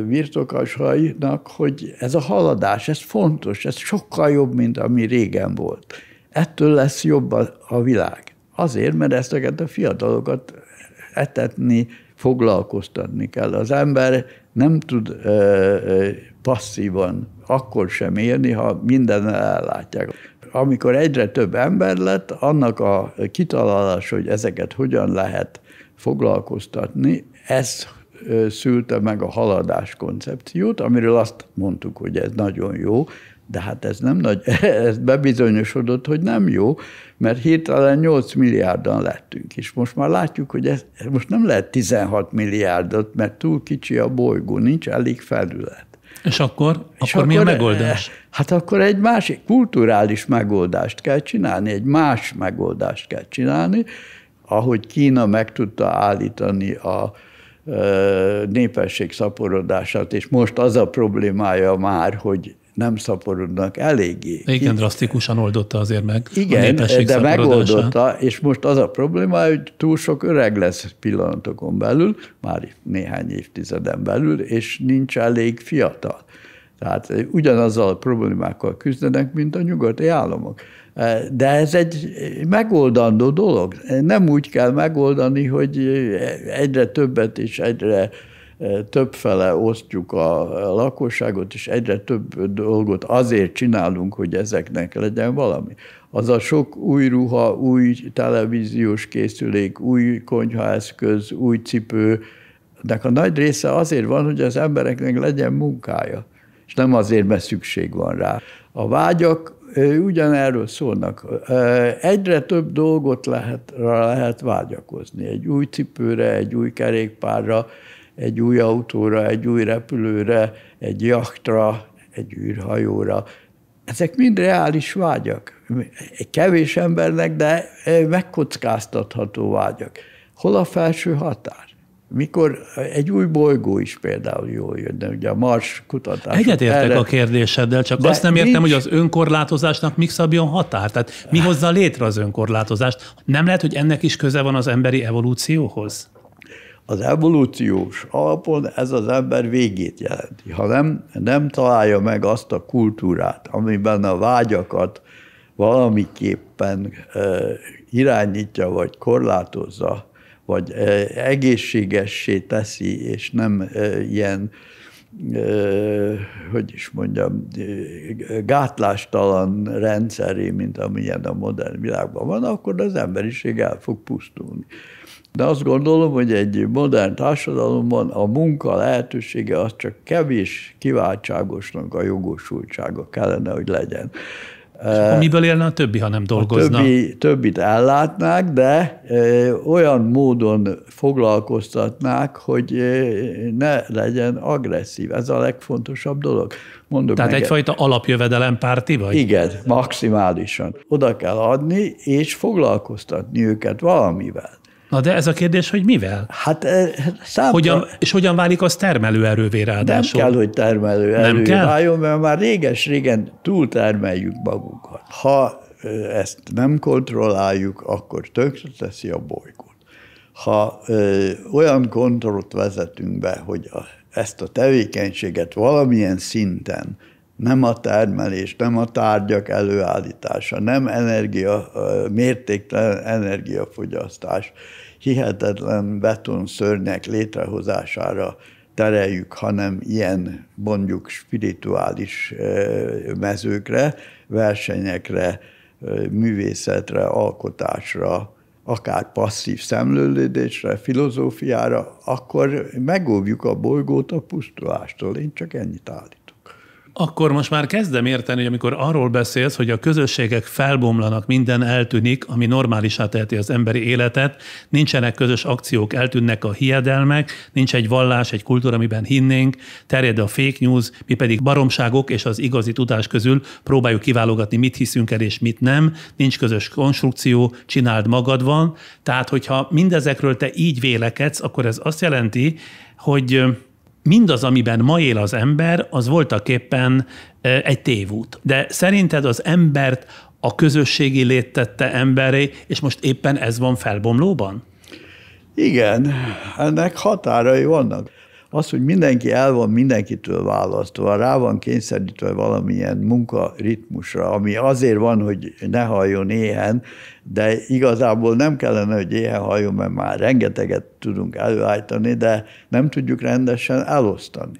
birtokosainak, hogy ez a haladás, ez fontos, ez sokkal jobb, mint ami régen volt. Ettől lesz jobb a világ. Azért, mert ezeket a fiatalokat etetni, foglalkoztatni kell. Az ember nem tud passzívan akkor sem élni, ha mindennel ellátják. Amikor egyre több ember lett, annak a kitalálása, hogy ezeket hogyan lehet foglalkoztatni, ez szülte meg a haladás koncepciót, amiről azt mondtuk, hogy ez nagyon jó, de hát ez bebizonyosodott, hogy nem jó, mert hirtelen 8 milliárdan lettünk, és most már látjuk, hogy ez most nem lehet 16 milliárdot, mert túl kicsi a bolygó, nincs elég felület. És akkor mi a megoldás? Hát akkor egy másik kulturális megoldást kell csinálni, egy más megoldást kell csinálni, ahogy Kína meg tudta állítani a népesség szaporodását, és most az a problémája már, hogy nem szaporodnak eléggé. Igen, drasztikusan oldotta azért meg igen, a népesség de megoldotta, és most az a probléma, hogy túl sok öreg lesz pillanatokon belül, már néhány évtizeden belül, és nincs elég fiatal. Tehát ugyanazzal a problémákkal küzdenek, mint a nyugati államok. De ez egy megoldandó dolog. Nem úgy kell megoldani, hogy egyre többet és egyre többfele osztjuk a lakosságot, és egyre több dolgot azért csinálunk, hogy ezeknek legyen valami. Az a sok új ruha, új televíziós készülék, új konyhaeszköz, új cipőnek a nagy része azért van, hogy az embereknek legyen munkája, és nem azért, mert szükség van rá. A vágyak ugyanerről szólnak. Egyre több dolgot lehet vágyakozni. Egy új cipőre, egy új kerékpárra, egy új autóra, egy új repülőre, egy jachtra, egy űrhajóra. Ezek mind reális vágyak. Kevés embernek, de megkockáztatható vágyak. Hol a felső határ? Mikor egy új bolygó is például jól jönne, ugye a Mars kutatás. Egyetértek a kérdéseddel, csak azt nem értem, hogy az önkorlátozásnak mik szabjon határ. Tehát mi hozza létre az önkorlátozást? Nem lehet, hogy ennek is köze van az emberi evolúcióhoz? Az evolúciós alapon ez az ember végét jelenti. Ha nem találja meg azt a kultúrát, amiben a vágyakat valamiképpen irányítja, vagy korlátozza, vagy egészségessé teszi, és nem ilyen, hogy is mondjam, gátlástalan rendszeré, mint amilyen a modern világban van, akkor az emberiség el fog pusztulni. De azt gondolom, hogy egy modern társadalomban a munka lehetősége az csak kevés kiváltságosnak a jogosultsága kellene, hogy legyen. Miből élne a többi, ha nem dolgozna? Többit ellátnák, de olyan módon foglalkoztatnák, hogy ne legyen agresszív. Ez a legfontosabb dolog. Tehát egyfajta alapjövedelempárti vagy? Igen, maximálisan. Oda kell adni, és foglalkoztatni őket valamivel. Na de ez a kérdés, hogy mivel? Hát hogyan válik az termelőerővé ráadásul? Nem kell, hogy termelőerővé váljon, mert már réges-régen túltermeljük magunkat. Ha ezt nem kontrolláljuk, akkor tönkre teszi a bolygót. Ha olyan kontrollt vezetünk be, hogy ezt a tevékenységet valamilyen szinten, nem a termelés, nem a tárgyak előállítása, nem mértéktelen energiafogyasztás, hihetetlen betonszörnyek létrehozására tereljük, hanem ilyen mondjuk spirituális mezőkre, versenyekre, művészetre, alkotásra, akár passzív szemlélődésre, filozófiára, akkor megóvjuk a bolygót a pusztulástól. Én csak ennyit állítom. Akkor most már kezdem érteni, hogy amikor arról beszélsz, hogy a közösségek felbomlanak, minden eltűnik, ami normálisá teheti az emberi életet, nincsenek közös akciók, eltűnnek a hiedelmek, nincs egy vallás, egy kultúra, amiben hinnénk, terjed a fake news, mi pedig baromságok és az igazi tudás közül próbáljuk kiválogatni, mit hiszünk el és mit nem, nincs közös konstrukció, csináld magad van. Tehát, hogyha mindezekről te így vélekedsz, akkor ez azt jelenti, hogy mindaz, amiben ma él az ember, az voltaképpen egy tévút. De szerinted az embert a közösségi lét tette emberré, és most éppen ez van felbomlóban? Igen, ennek határai vannak. Az, hogy mindenki el van mindenkitől választva, rá van kényszerítve valamilyen munkaritmusra, ami azért van, hogy ne halljon éhen, de igazából nem kellene, hogy éhen halljon, mert már rengeteget tudunk előállítani, de nem tudjuk rendesen elosztani.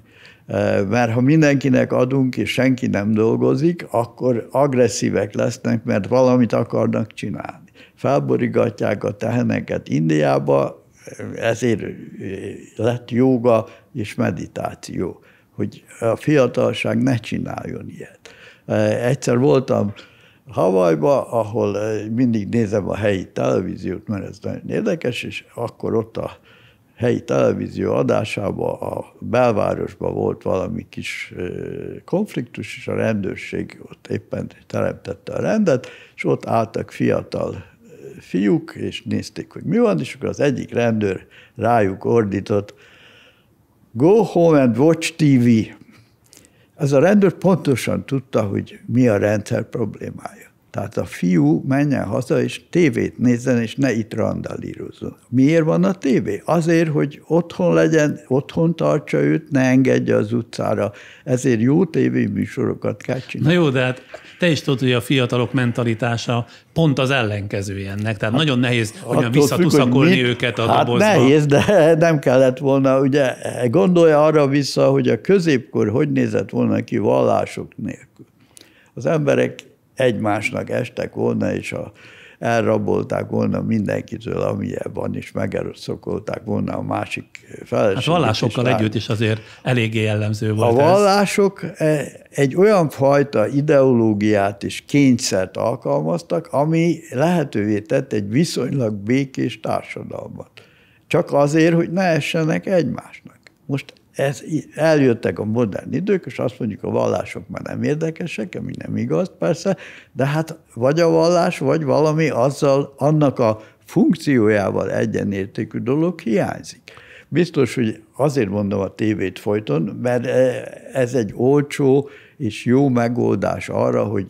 Mert ha mindenkinek adunk, és senki nem dolgozik, akkor agresszívek lesznek, mert valamit akarnak csinálni. Felborigatják a teheneket Indiába, ezért lett jóga és meditáció, hogy a fiatalság ne csináljon ilyet. Egyszer voltam Hawaiiba, ahol mindig nézem a helyi televíziót, mert ez nagyon érdekes, és akkor ott a helyi televízió adásában a belvárosban volt valami kis konfliktus, és a rendőrség ott éppen teremtette a rendet, és ott álltak fiatal fiúk, és nézték, hogy mi van, és akkor az egyik rendőr rájuk ordított, go home and watch TV. Ez a rendőr pontosan tudta, hogy mi a rendszer problémája. Tehát a fiú menjen haza, és tévét nézzen, és ne itt randalírozzon. Miért van a tévé? Azért, hogy otthon legyen, otthon tartsa őt, ne engedje az utcára. Ezért jó tévéműsorokat kell csinálni. Na jó, de hát te is tudod, hogy a fiatalok mentalitása pont az ellenkezője ennek. Tehát nagyon nehéz olyan visszatuszakolni őket a dobozba. Nehéz, de nem kellett volna. Ugye gondolja arra vissza, hogy a középkor hogy nézett volna ki vallások nélkül. Az emberek egymásnak estek volna, és elrabolták volna mindenkitől, amilyen van, és megerőszakolták volna a másik feleséget. Hát vallásokkal együtt is azért eléggé jellemző volt ez. A vallások egy olyan fajta ideológiát és kényszert alkalmaztak, ami lehetővé tett egy viszonylag békés társadalmat. Csak azért, hogy ne essenek egymásnak. Most eljöttek a modern idők, és azt mondjuk, a vallások már nem érdekesek, ami nem igaz persze, de hát vagy a vallás, vagy valami azzal, annak a funkciójával egyenértékű dolog hiányzik. Biztos, hogy azért mondom a tévét folyton, mert ez egy olcsó és jó megoldás arra, hogy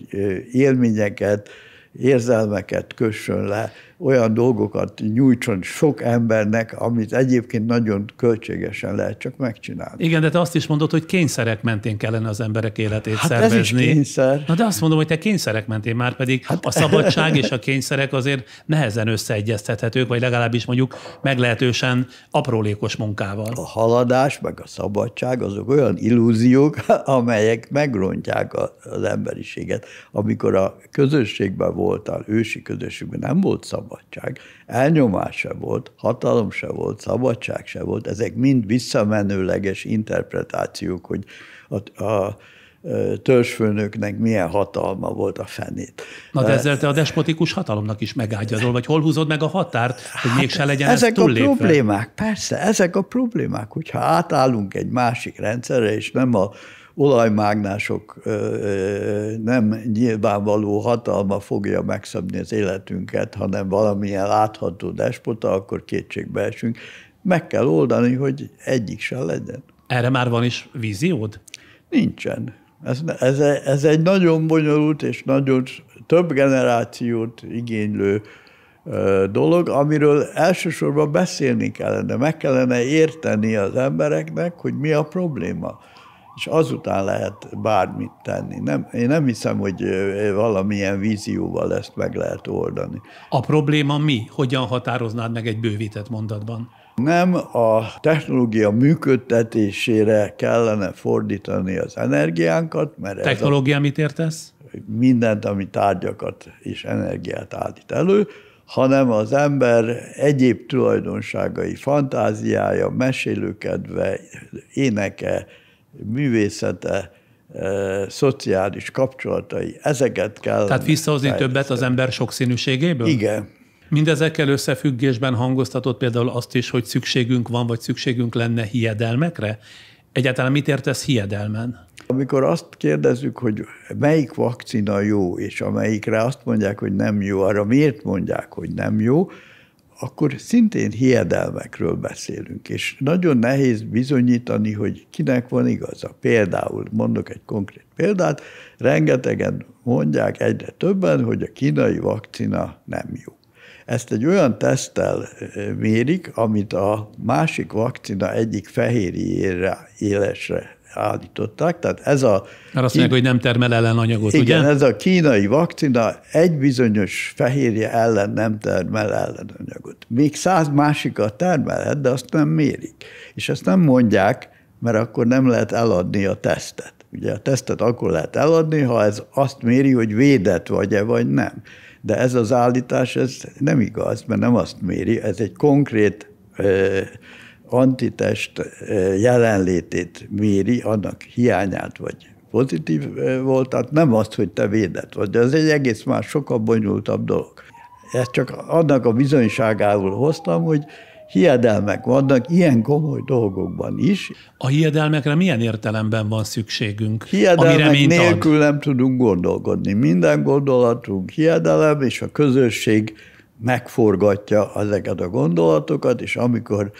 élményeket, érzelmeket kössön le, olyan dolgokat nyújtson sok embernek, amit egyébként nagyon költségesen lehet csak megcsinálni. Igen, de te azt is mondod, hogy kényszerek mentén kellene az emberek életét szervezni. Ez is kényszer. Na de azt mondom, hogy te kényszerek mentén, már pedig a szabadság és a kényszerek azért nehezen összeegyeztethetők, vagy legalábbis mondjuk meglehetősen aprólékos munkával. A haladás meg a szabadság azok olyan illúziók, amelyek megrontják az emberiséget. Amikor a közösségben voltál, ősi közösségben nem volt szabadság, elnyomás se volt, hatalom se volt, szabadság se volt, ezek mind visszamenőleges interpretációk, hogy a törzsfőnöknek milyen hatalma volt a fenét. Na de ezzel te a despotikus hatalomnak is megágyazol, vagy hol húzod meg a határt, hogy mégse legyen ez túllépve? Ezek a problémák, persze, ezek a problémák, hogyha átállunk egy másik rendszerre, és nem a olajmágnások nem nyilvánvaló hatalma fogja megszabni az életünket, hanem valamilyen látható despota, akkor kétségbe esünk. Meg kell oldani, hogy egyik sem legyen. Erre már van is víziód? Nincsen. Ez egy nagyon bonyolult és nagyon több generációt igénylő dolog, amiről elsősorban beszélni kellene, meg kellene érteni az embereknek, hogy mi a probléma. És azután lehet bármit tenni. Én nem hiszem, hogy valamilyen vízióval ezt meg lehet oldani. A probléma mi? Hogyan határoznád meg egy bővített mondatban? Nem a technológia működtetésére kellene fordítani az energiánkat, mert technológia mit értesz? Mindent, ami tárgyakat és energiát állít elő, hanem az ember egyéb tulajdonságai, fantáziája, mesélőkedve, éneke, művészete szociális kapcsolatai, ezeket kell. Tehát visszahozni többet az ember sokszínűségéből? Igen. Mindezekkel összefüggésben hangoztatott például azt is, hogy szükségünk van, vagy szükségünk lenne hiedelmekre? Egyáltalán mit értesz hiedelmen? Amikor azt kérdezzük, hogy melyik vakcina jó, és amelyikre azt mondják, hogy nem jó, arra miért mondják, hogy nem jó, akkor szintén hiedelmekről beszélünk, és nagyon nehéz bizonyítani, hogy kinek van igaza. Például, mondok egy konkrét példát, rengetegen mondják egyre többen, hogy a kínai vakcina nem jó. Ezt egy olyan teszttel mérik, amit a másik vakcina egyik fehérjére, élesre állították. Tehát ez a... Mert azt mondják, hogy nem termel ellenanyagot, igen, ugye? Ez a kínai vakcina egy bizonyos fehérje ellen nem termel ellenanyagot. Még 100 másikat termelhet, de azt nem mérik. És ezt nem mondják, mert akkor nem lehet eladni a tesztet. Ugye a tesztet akkor lehet eladni, ha ez azt méri, hogy védett vagy-e, vagy nem. De ez az állítás, ez nem igaz, mert nem azt méri, ez egy konkrét antitest jelenlétét méri, annak hiányát vagy pozitív volt, tehát nem azt, hogy te védett vagy. De ez egy egész más, sokkal bonyolultabb dolog. Ezt csak annak a bizonyságául hoztam, hogy hiedelmek vannak ilyen komoly dolgokban is. A hiedelmekre milyen értelemben van szükségünk? Hiedelmek nélkül nem tudunk gondolkodni. Minden gondolatunk hiedelem, és a közösség megforgatja ezeket a gondolatokat, és amikor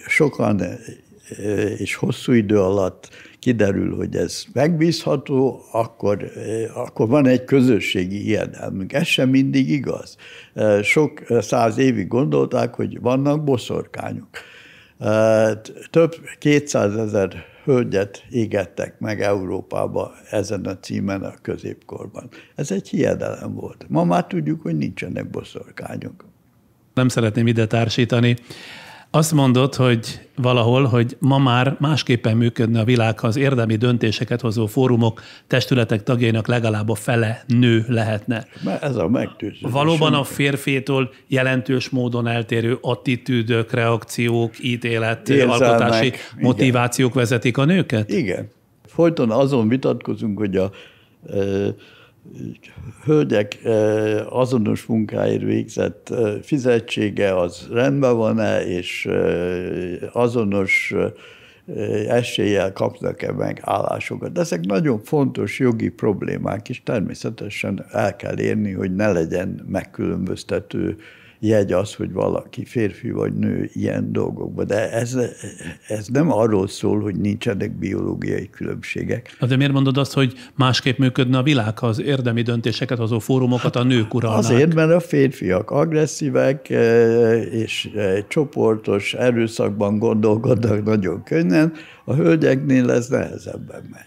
sokan és hosszú idő alatt kiderül, hogy ez megbízható, akkor van egy közösségi hiedelmünk. Ez sem mindig igaz. Sok 100 évig gondolták, hogy vannak boszorkányok. Több 200 000 hölgyet égettek meg Európába ezen a címen a középkorban. Ez egy hiedelem volt. Ma már tudjuk, hogy nincsenek boszorkányok. Nem szeretném ide társítani. Azt mondod, hogy valahol, hogy ma már másképpen működne a világ, ha az érdemi döntéseket hozó fórumok, testületek tagjainak legalább a fele nő lehetne. Ez a meggyőződés. Valóban a férfitől jelentős módon eltérő attitűdök, reakciók, alkotási motivációk vezetik a nőket? Igen. Folyton azon vitatkozunk, hogy a hölgyek azonos munkáért végzett fizetsége az rendben van-e, és azonos eséllyel kapnak-e meg állásokat. De ezek nagyon fontos jogi problémák, és természetesen el kell érni, hogy ne legyen megkülönböztető jegy az, hogy valaki férfi vagy nő ilyen dolgokban. De ez nem arról szól, hogy nincsenek biológiai különbségek. De miért mondod azt, hogy másképp működne a világ, ha az érdemi döntéseket hozó fórumokat a nők uralnák? Azért, mert a férfiak agresszívek, és csoportos erőszakban gondolkodnak nagyon könnyen, a hölgyeknél ez nehezebben megy.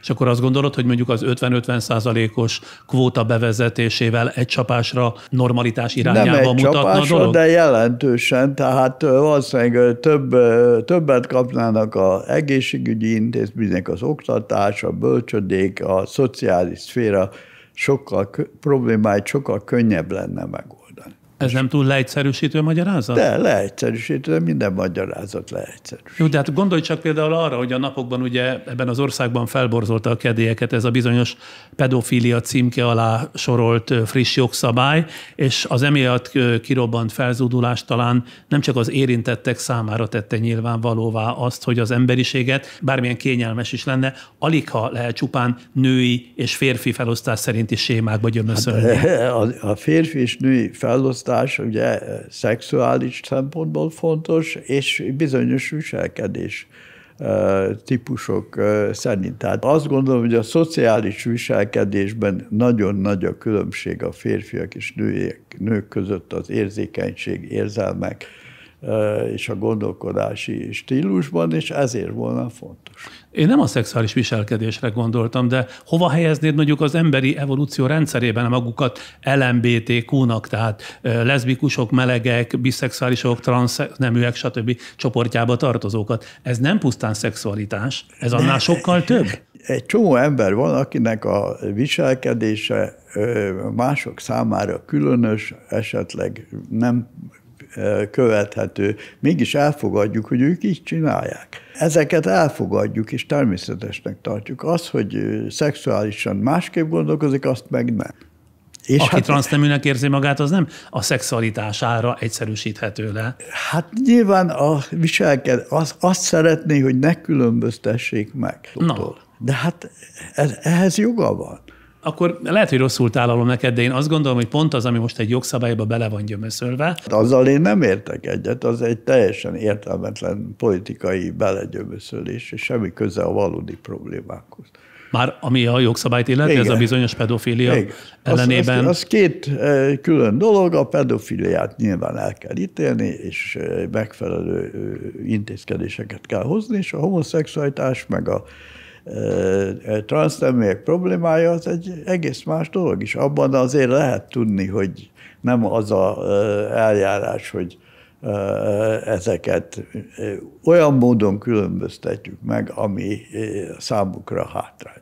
És akkor azt gondolod, hogy mondjuk az 50-50%-os kvóta bevezetésével egy csapásra normalitás irányába mutatna a dolog? Nem egy csapásra, de jelentősen, tehát valószínűleg többet kapnának az egészségügyi intézmények, az oktatás, a bölcsödék, a szociális szféra problémáit sokkal könnyebb lenne megoldani. Ez nem túl leegyszerűsítő magyarázat? De leegyszerűsítő, de minden magyarázat leegyszerűsítő. Jó, de hát gondolj csak például arra, hogy a napokban ugye ebben az országban felborzolta a kedélyeket ez a bizonyos pedofília címke alá sorolt friss jogszabály, és az emiatt kirobbant felzúdulás talán nem csak az érintettek számára tette nyilvánvalóvá azt, hogy az emberiséget, bármilyen kényelmes is lenne, aligha lehet csupán női és férfi felosztás szerinti sémákba gyömöszölni. Hát, a férfi és női felosztás ugye szexuális szempontból fontos, és bizonyos viselkedés típusok szerint. Tehát azt gondolom, hogy a szociális viselkedésben nagyon nagy a különbség a férfiak és nők között az érzékenység, érzelmek és a gondolkodási stílusban, és ezért volna fontos. Én nem a szexuális viselkedésre gondoltam, de hova helyeznéd mondjuk az emberi evolúció rendszerében magukat LMBTQ-nak, tehát leszbikusok, melegek, biszexuálisok, transzneműek, stb. Csoportjába tartozókat? Ez nem pusztán szexualitás, ez annál sokkal több? Egy csomó ember van, akinek a viselkedése mások számára különös, esetleg nem követhető, mégis elfogadjuk, hogy ők így csinálják. Ezeket elfogadjuk, és természetesnek tartjuk. Az, hogy szexuálisan másképp gondolkozik, azt meg nem. És aki transzneműnek érzi magát, az nem a szexualitására egyszerűsíthető le. Hát nyilván a azt szeretné, hogy ne különböztessék meg. No. De hát ehhez joga van. Akkor lehet, hogy rosszul tálalom neked, de én azt gondolom, hogy pont az, ami most egy jogszabályba bele van gyömöszölve. Azzal én nem értek egyet, az egy teljesen értelmetlen politikai belegyömöszölés, és semmi köze a valódi problémákhoz. Már ami a jogszabályt illeti, ez a bizonyos pedofília ellenében. Az két külön dolog, a pedofiliát nyilván el kell ítélni, és megfelelő intézkedéseket kell hozni, és a homoszexualitás meg a transzneműek problémája az egy egész más dolog is. Abban azért lehet tudni, hogy nem az az eljárás, hogy ezeket olyan módon különböztetjük meg, ami számukra hátrányos.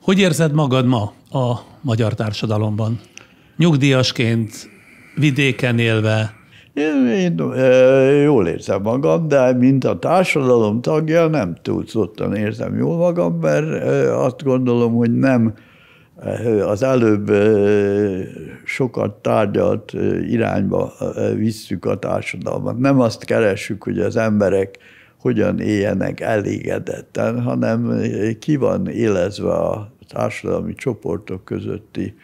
Hogy érzed magad ma a magyar társadalomban? Nyugdíjasként, vidéken élve? Én jól érzem magam, de mint a társadalom tagja nem túlzottan érzem jól magam, mert azt gondolom, hogy nem az előbb sokat tárgyalt irányba visszük a társadalmat. Nem azt keressük, hogy az emberek hogyan éljenek elégedetten, hanem ki van élezve a társadalmi csoportok közötti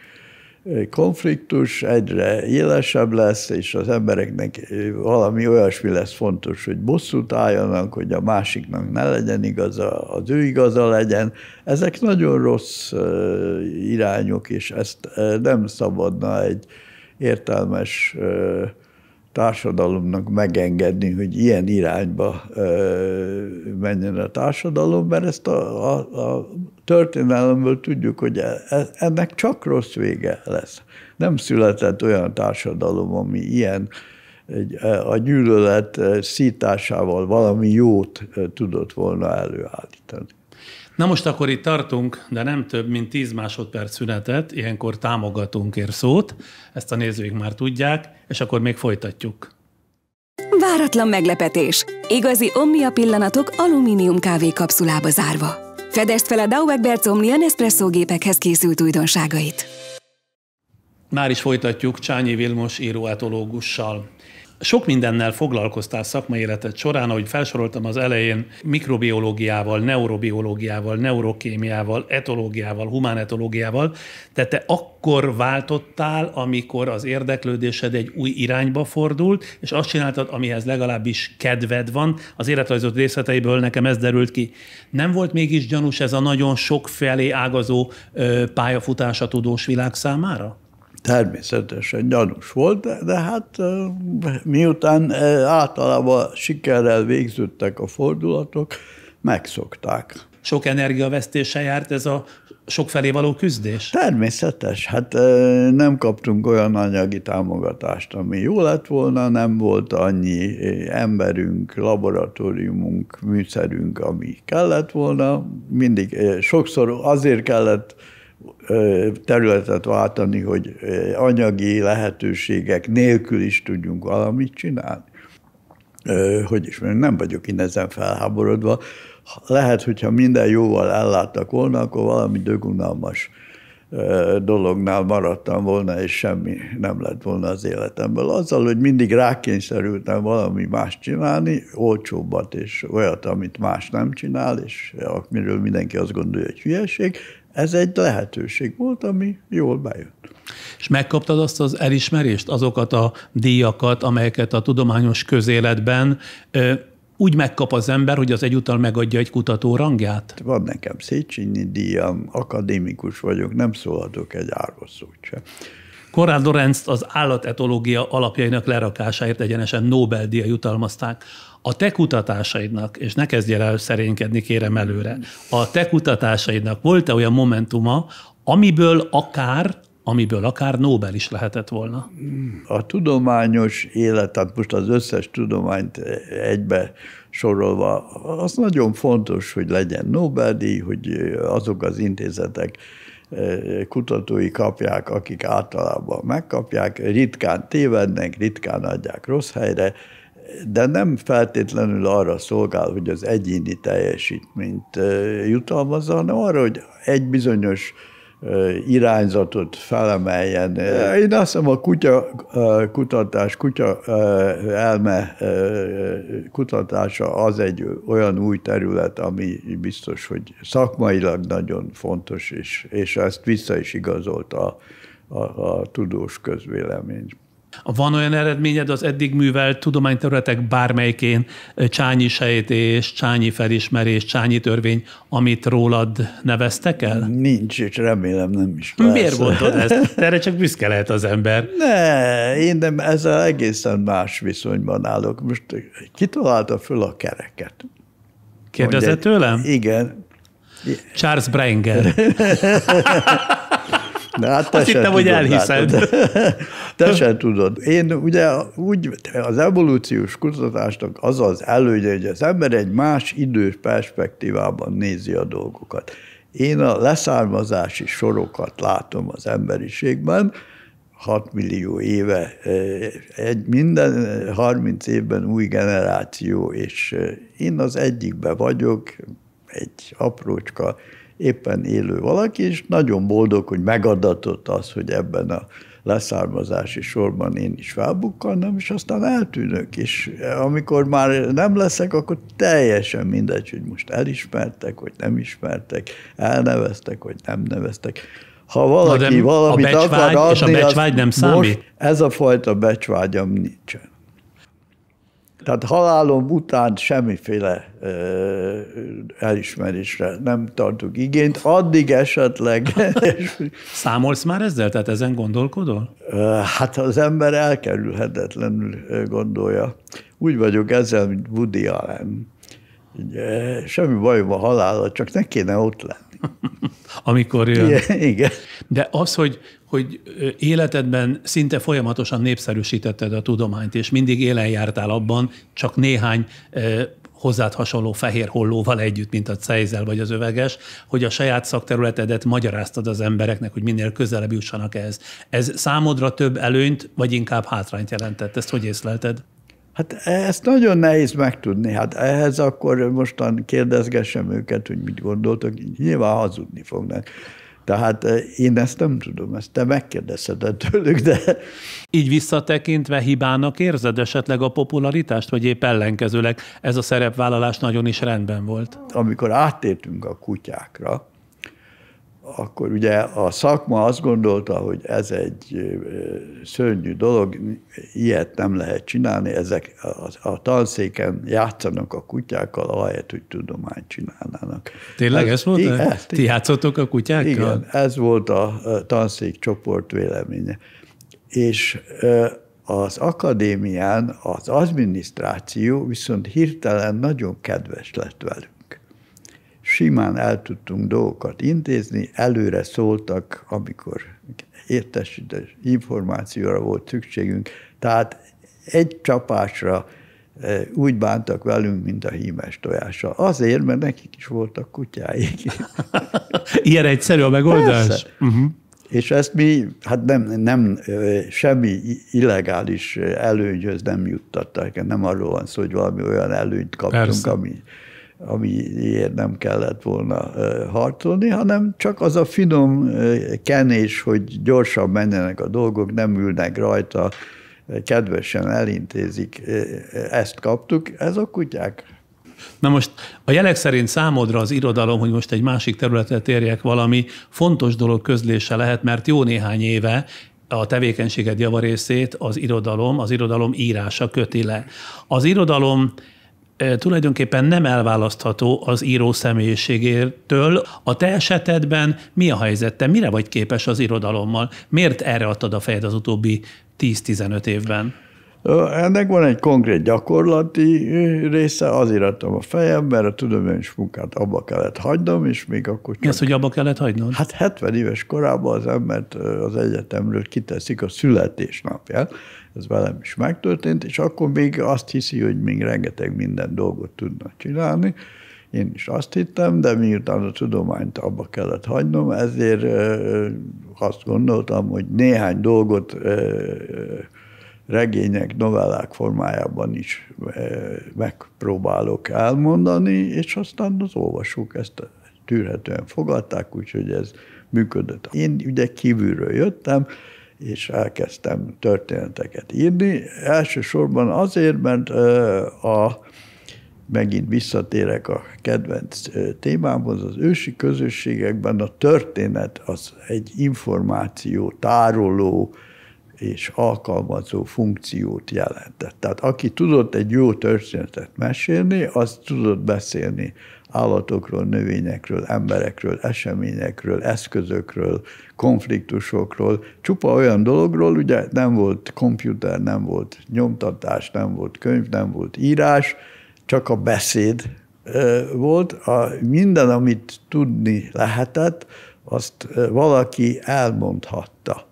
konfliktus, egyre élesebb lesz, és az embereknek valami olyasmi lesz fontos, hogy bosszút álljanak, hogy a másiknak ne legyen igaza, az ő igaza legyen. Ezek nagyon rossz irányok, és ezt nem szabadna egy értelmes társadalomnak megengedni, hogy ilyen irányba menjen a társadalom, mert ezt a történelemből tudjuk, hogy ennek csak rossz vége lesz. Nem született olyan társadalom, ami ilyen a gyűlölet szításával valami jót tudott volna előállítani. Na most akkor itt tartunk, de nem több, mint 10 másodperc szünetet, ilyenkor támogatónk ér szót, ezt a nézőink már tudják, és akkor még folytatjuk. Váratlan meglepetés! Igazi Omnia pillanatok alumínium kávé kapszulába zárva. Fedezd fel a Dow Egberts Omnia Nespresso gépekhez készült újdonságait. Már is folytatjuk Csányi Vilmos íróetológussal. Sok mindennel foglalkoztál szakmai életed során, ahogy felsoroltam az elején, mikrobiológiával, neurobiológiával, neurokémiával, etológiával, humánetológiával, de te akkor váltottál, amikor az érdeklődésed egy új irányba fordult, és azt csináltad, amihez legalábbis kedved van. Az életrajzod részleteiből nekem ez derült ki. Nem volt mégis gyanús ez a nagyon sok felé ágazó pályafutás a tudós világ számára? Természetesen gyanús volt, de hát miután általában sikerrel végződtek a fordulatok, megszokták. Sok energiavesztéssel járt ez a sokfelé való küzdés? Természetes. Hát nem kaptunk olyan anyagi támogatást, ami jó lett volna, nem volt annyi emberünk, laboratóriumunk, műszerünk, ami kellett volna. Mindig sokszor azért kellett területet váltani, hogy anyagi lehetőségek nélkül is tudjunk valamit csinálni. Hogy is mondjam, nem vagyok én ezen felháborodva. Lehet, hogyha minden jóval elláttak volna, akkor valami dögunalmas dolognál maradtam volna, és semmi nem lett volna az életemből. Azzal, hogy mindig rákényszerültem valami más csinálni, olcsóbbat és olyat, amit más nem csinál, és amiről mindenki azt gondolja, hogy hülyeség, ez egy lehetőség volt, ami jól bejött. És megkaptad azt az elismerést, azokat a díjakat, amelyeket a tudományos közéletben úgy megkap az ember, hogy az egyúttal megadja egy kutató rangját? Van nekem Széchenyi díjam, akadémikus vagyok, nem szólhatok egy árva szót sem. Konrád Lorentzt az állatetológia alapjainak lerakásáért egyenesen Nobel-díjra jutalmazták. A te kutatásaidnak, és ne kezdjél el szerénykedni, kérem előre, a te kutatásaidnak volt-e olyan momentuma, amiből akár Nobel is lehetett volna? A tudományos élet, tehát most az összes tudományt egybe sorolva, az nagyon fontos, hogy legyen Nobel-díj, hogy azok az intézetek kutatói kapják, akik általában megkapják, ritkán tévednek, ritkán adják rossz helyre, de nem feltétlenül arra szolgál, hogy az egyéni teljesítményt jutalmazza, hanem arra, hogy egy bizonyos irányzatot felemeljen. Én azt hiszem, a kutya elme kutatása az egy olyan új terület, ami biztos, hogy szakmailag nagyon fontos, és ezt vissza is igazolta a tudós közvélemény. Van olyan eredményed az eddig művelt tudományterületek bármelyikén, Csányi sejtés, Csányi felismerés, Csányi törvény, amit rólad neveztek el? Nincs, és remélem nem is lesz. Miért mondod ezt? Erre csak büszke lehet az ember. Én nem, ezzel egészen más viszonyban állok. Most kitalálta föl a kereket. Kérdezett tőlem? Igen. Charles Brenger. De hát azt hittem, hogy elhiszed. Te sem tudod. Én ugye úgy, az evolúciós kutatásnak az az előnye, hogy az ember egy más idős perspektívában nézi a dolgokat. Én a leszármazási sorokat látom az emberiségben, 6 millió éve, minden 30 évben új generáció, és én az egyikben vagyok, egy aprócska, éppen élő valaki, és nagyon boldog, hogy megadatott az, hogy ebben a leszármazási sorban én is felbukkannom, és aztán eltűnök, és amikor már nem leszek, akkor teljesen mindegy, hogy most elismertek, vagy nem ismertek, elneveztek, vagy nem neveztek. Ha valaki valamit akar adni, és a becsvágy nem számít? Most ez a fajta becsvágyam nincsen. Tehát halálom után semmiféle elismerésre nem tartok igényt, addig esetleg... Számolsz már ezzel? Tehát ezen gondolkodol? Hát az ember elkerülhetetlenül gondolja. Úgy vagyok ezzel, mint Woody Allen. Semmi bajom a halála, csak ne kéne ott lenni. Amikor jön. Igen. De az, hogy életedben szinte folyamatosan népszerűsítetted a tudományt, és mindig élen jártál abban, csak néhány hozzád hasonló fehér hollóval együtt, mint a Cejzel vagy az Öveges, hogy a saját szakterületedet magyaráztad az embereknek, hogy minél közelebb jussanak ehhez. Ez számodra több előnyt, vagy inkább hátrányt jelentett? Ezt hogy észlelted? Hát ezt nagyon nehéz megtudni. Hát ehhez akkor mostan kérdezgessem őket, hogy mit gondoltak. Nyilván hazudni fognak. Tehát én ezt nem tudom, ezt te megkérdezheted tőlük, de... Így visszatekintve hibának érzed esetleg a popularitást, vagy épp ellenkezőleg ez a szerepvállalás nagyon is rendben volt? Amikor áttértünk a kutyákra, akkor ugye a szakma azt gondolta, hogy ez egy szörnyű dolog, ilyet nem lehet csinálni, ezek a tanszéken játszanak a kutyákkal, ahelyett, hogy tudományt csinálnának. Tényleg ez volt? Ti játszottok a kutyákkal? Igen, ez volt a tanszék csoport véleménye. És az akadémián az adminisztráció viszont hirtelen nagyon kedves lett velünk. Simán el tudtunk dolgokat intézni, előre szóltak, amikor értesítés információra volt szükségünk. Tehát egy csapásra úgy bántak velünk, mint a hímes tojással. Azért, mert nekik is voltak kutyáik. Ilyen egyszerű a megoldás? És ezt mi, hát nem semmi illegális előnyhöz nem juttattak. Nem arról van szó, hogy valami olyan előnyt kaptunk, amiért nem kellett volna harcolni, hanem csak az a finom kenés, hogy gyorsan menjenek a dolgok, nem ülnek rajta, kedvesen elintézik, ezt kaptuk, ez a kutyák. Na most a jelek szerint számodra az irodalom, hogy most egy másik területre térjek, valami fontos dolog közlése lehet, mert jó néhány éve a tevékenységed javarészét az irodalom írása köti le. Az irodalom tulajdonképpen nem elválasztható az író személyiségétől. A te esetedben mi a helyzet? Te mire vagy képes az irodalommal? Miért erre adtad a fejed az utóbbi 10-15 évben? Ennek van egy konkrét gyakorlati része, azért adtam a fejem, mert a tudományos munkát abba kellett hagynom, és még akkor csak... Mi az, hogy abba kellett hagynod? Hát 70 éves korában az embert az egyetemről kiteszik a születésnapján, ez velem is megtörtént, és akkor még azt hiszi, hogy még rengeteg minden dolgot tudna csinálni, Én is azt hittem, de miután a tudományt abba kellett hagynom, ezért azt gondoltam, hogy néhány dolgot regények, novellák formájában is megpróbálok elmondani, és aztán az olvasók ezt tűrhetően fogadták, úgyhogy ez működött. Én ugye kívülről jöttem, és elkezdtem történeteket írni. Elsősorban azért, mert megint visszatérek a kedvenc témámhoz, az ősi közösségekben a történet az egy információ tároló és alkalmazó funkciót jelentett. Tehát aki tudott egy jó történetet mesélni, az tudott beszélni állatokról, növényekről, emberekről, eseményekről, eszközökről, konfliktusokról, csupa olyan dologról, ugye nem volt komputer, nem volt nyomtatás, nem volt könyv, nem volt írás, csak a beszéd volt. Minden, amit tudni lehetett, azt valaki elmondhatta.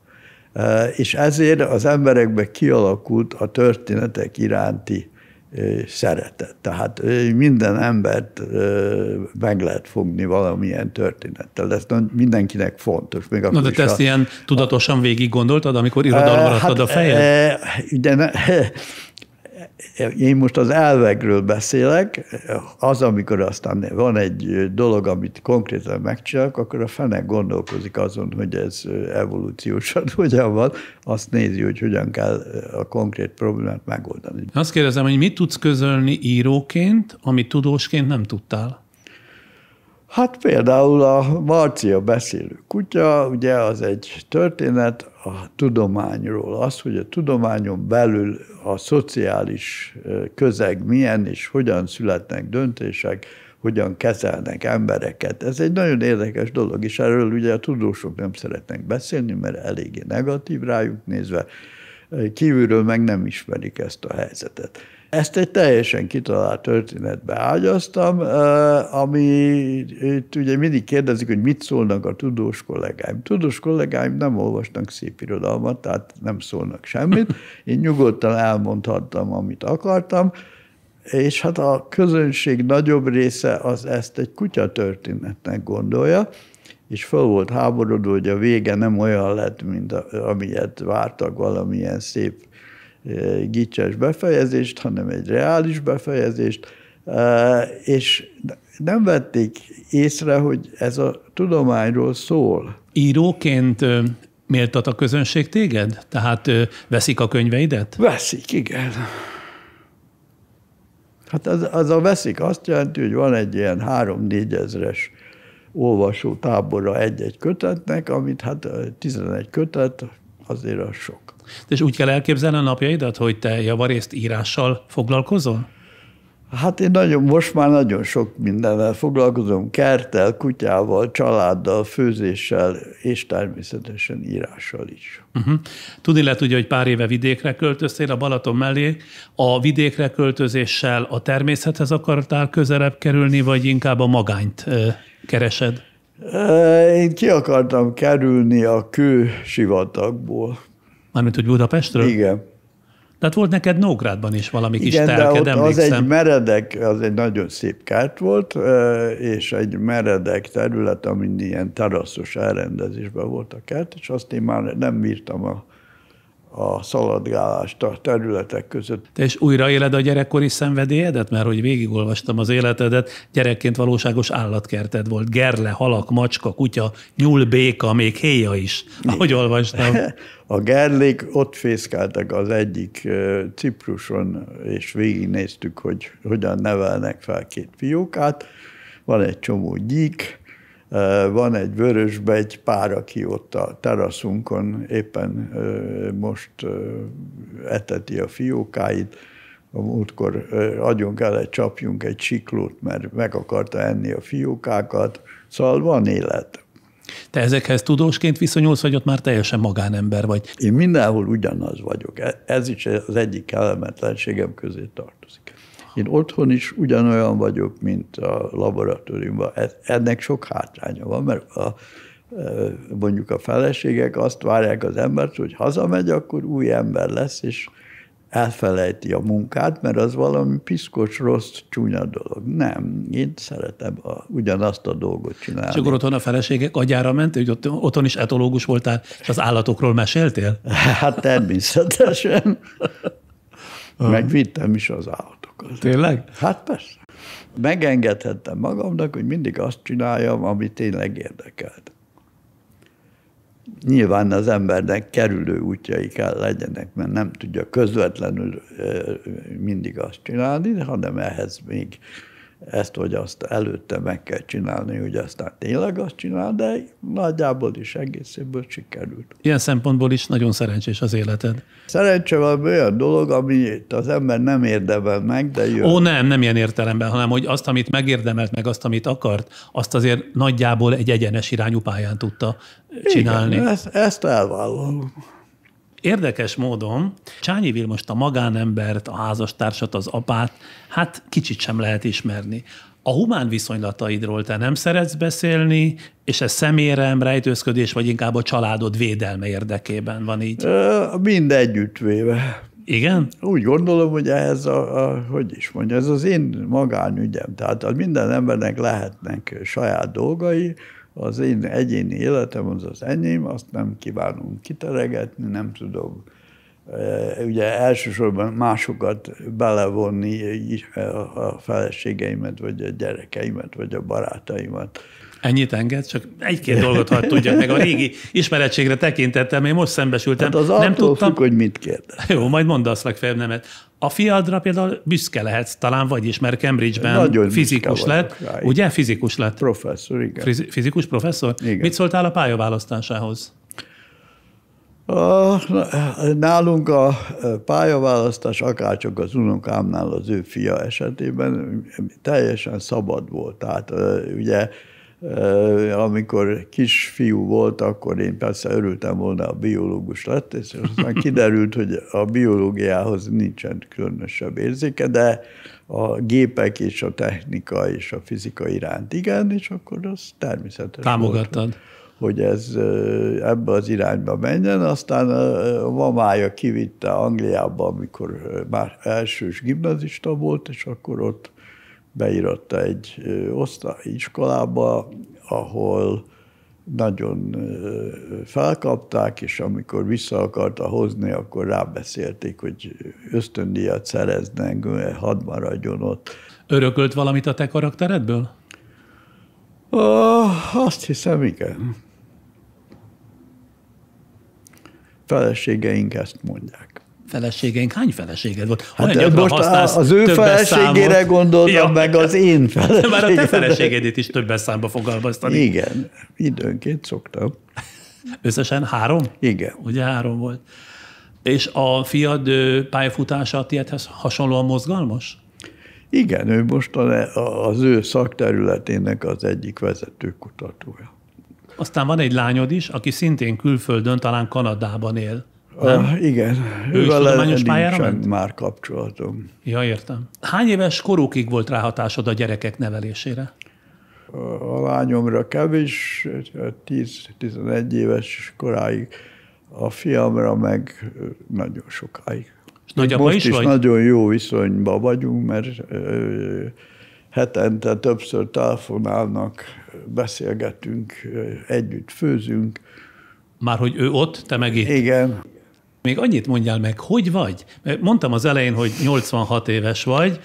És ezért az emberekben kialakult a történetek iránti szeretet. Tehát minden embert meg lehet fogni valamilyen történettel. Ez mindenkinek fontos. Még de te ezt ilyen tudatosan végig gondoltad, amikor irodalomra adtad a fejed? Ugye én most az elvekről beszélek, az, amikor aztán van egy dolog, amit konkrétan megcsinálok, akkor a fene gondolkozik azon, hogy ez evolúciósan hogyan van, azt nézi, hogy hogyan kell a konkrét problémát megoldani. Azt kérdezem, hogy mit tudsz közölni íróként, amit tudósként nem tudtál? Hát például a Marcia beszélő kutya, ugye az egy történet a tudományról. Az, hogy a tudományon belül a szociális közeg milyen, és hogyan születnek döntések, hogyan kezelnek embereket. Ez egy nagyon érdekes dolog, és erről ugye a tudósok nem szeretnek beszélni, mert eléggé negatív rájuk nézve, kívülről meg nem ismerik ezt a helyzetet. Ezt egy teljesen kitalált történetbe ágyaztam, amit ugye mindig kérdezik, hogy mit szólnak a tudós kollégáim. Tudós kollégáim nem olvasnak szép irodalmat, tehát nem szólnak semmit. Én nyugodtan elmondhattam, amit akartam, és hát a közönség nagyobb része az ezt egy kutyatörténetnek gondolja, és föl volt háborodó, hogy a vége nem olyan lett, mint amilyet vártak, valamilyen szép gicses befejezést, hanem egy reális befejezést, és nem vették észre, hogy ez a tudományról szól. Íróként méltat a közönség téged? Tehát veszik a könyveidet? Veszik, igen. Hát az a veszik azt jelenti, hogy van egy ilyen 3-4 ezres olvasó tábora egy-egy kötetnek, amit hát 11 kötet, azért az sok. És úgy kell elképzelni a napjaidat, hogy te javarészt írással foglalkozol? Hát én most már nagyon sok mindennel foglalkozom, kerttel, kutyával, családdal, főzéssel, és természetesen írással is. Tudni lehet ugye, hogy pár éve vidékre költöztél a Balaton mellé. A vidékre költözéssel a természethez akartál közelebb kerülni, vagy inkább a magányt keresed? Én ki akartam kerülni a kősivatagból. Mármint, hogy Budapestről? Igen. Tehát volt neked Nógrádban is valami kis telked, emlékszem. Az egy meredek, az egy nagyon szép kert volt, és egy meredek terület, amin ilyen teraszos elrendezésben volt a kert, és azt én már nem bírtam a szaladgálást a területek között. Te is újraéled a gyerekkori szenvedélyedet? Mert hogy végigolvastam az életedet, gyerekként valóságos állatkerted volt. Gerle, halak, macska, kutya, nyúl, béka, még héja is. Ahogy olvastam. A gerlék ott fészkeltek az egyik Cipruson, és végignéztük, hogy hogyan nevelnek fel 2 fiókát. Van egy csomó gyík, van egy vörösbe egy pár, aki ott a teraszunkon éppen most eteti a fiókáit. A múltkor adjunk el csapjunk egy siklót, mert meg akarta enni a fiókákat. Szóval van élet. Te ezekhez tudósként viszonyulsz, vagy ott már teljesen magánember vagy? Én mindenhol ugyanaz vagyok. Ez is az egyik kellemetlenségem közé tartozik. Én otthon is ugyanolyan vagyok, mint a laboratóriumban. Ennek sok hátránya van, mert mondjuk a feleségek azt várják az embert, hogy hazamegy, akkor új ember lesz, és elfelejti a munkát, mert az valami piszkos, rossz, csúnya dolog. Nem, én szeretem ugyanazt a dolgot csinálni. És akkor otthon a feleségek agyára ment, hogy otthon is etológus voltál, és az állatokról meséltél? Hát természetesen. Megvittem is az állatokat. Tényleg? Hát persze. Megengedhettem magamnak, hogy mindig azt csináljam, ami tényleg érdekelt. Nyilván az embernek kerülő útjai kell legyenek, mert nem tudja közvetlenül mindig azt csinálni, hanem ehhez még ezt vagy azt előtte meg kell csinálni, hogy aztán tényleg azt csinál, de nagyjából is egészéből sikerült. Ilyen szempontból is nagyon szerencsés az életed. Szerencse van olyan dolog, amit az ember nem érdemel meg, de jön. Ó, nem ilyen értelemben, hanem hogy azt, amit megérdemelt, meg azt, amit akart, azt azért nagyjából egy egyenes irányú pályán tudta csinálni. Igen, ezt elvállalom. Érdekes módon Csányi Vilmost, a magánembert, a házastársat, az apát, hát kicsit sem lehet ismerni. A humán viszonylataidról te nem szeretsz beszélni, és ez szemérem, rejtőzködés, vagy inkább a családod védelme érdekében van így? Mind együttvéve. Igen? Úgy gondolom, hogy ehhez ez az én magánügyem. Tehát minden embernek lehetnek saját dolgai, az én egyéni életem az az enyém, azt nem kívánom kiteregetni, nem tudom ugye elsősorban másokat belevonni, a feleségeimet, vagy a gyerekeimet, vagy a barátaimat. Ennyit enged? Csak egy-két dolgot hadd tudjak meg. A régi ismerettségre tekintettem, én most szembesültem. Hát az nem tudtam, függ, hogy mit kérdez. Jó, majd mondd azt legfeljebb nemet. A fiadra például büszke lehetsz, talán vagy is, mert Cambridge-ben nagyon fizikus lett. Ugye? Fizikus lett. Professzor, igen. Fizikus professzor? Igen. Mit szóltál a pályaválasztásához? Nálunk a pályaválasztás, akárcsak az unokámnál az ő fia esetében teljesen szabad volt. Tehát ugye amikor kisfiú volt, akkor én persze örültem volna, a biológus lett, és aztán kiderült, hogy a biológiához nincsen különösebb érzéke, de a gépek és a technika és a fizika iránt igen, és akkor az természetes támogattad. Volt, hogy ez ebbe az irányba menjen. Aztán a mamája kivitte Angliába, amikor már elsős gimnazista volt, és akkor ott beíratta egy iskolába, ahol nagyon felkapták, és amikor vissza akarta hozni, akkor rábeszélték, hogy ösztöndíjat szereznek, hadd maradjon ott. Örökölt valamit a te karakteredből? Azt hiszem, igen. Feleségeink ezt mondják. Feleségeink? Hány feleséged volt? Hát most az ő feleségére gondoltam, meg az én feleségére. Már a te feleségedét is többes számba fogalmaztani. Igen, időnként szoktam. Összesen 3? Igen. Ugye 3 volt. És a fiad pályafutása a tiédhez hasonlóan mozgalmas? Igen, ő most az ő szakterületének az egyik vezető kutatója. Aztán van egy lányod is, aki szintén külföldön, talán Kanadában él. Igen. Ő is tudományos pályára ment? Már kapcsolatom. Ja, értem. Hány éves korukig volt ráhatásod a gyerekek nevelésére? A lányomra kevés, 10-11 éves koráig, a fiamra meg nagyon sokáig. Most is nagyon jó viszonyban vagyunk, mert hetente többször telefonálnak, beszélgetünk, együtt főzünk. Már hogy ő ott, te meg itt? Igen. Még annyit mondjál meg, hogy vagy? Mondtam az elején, hogy 86 éves vagy,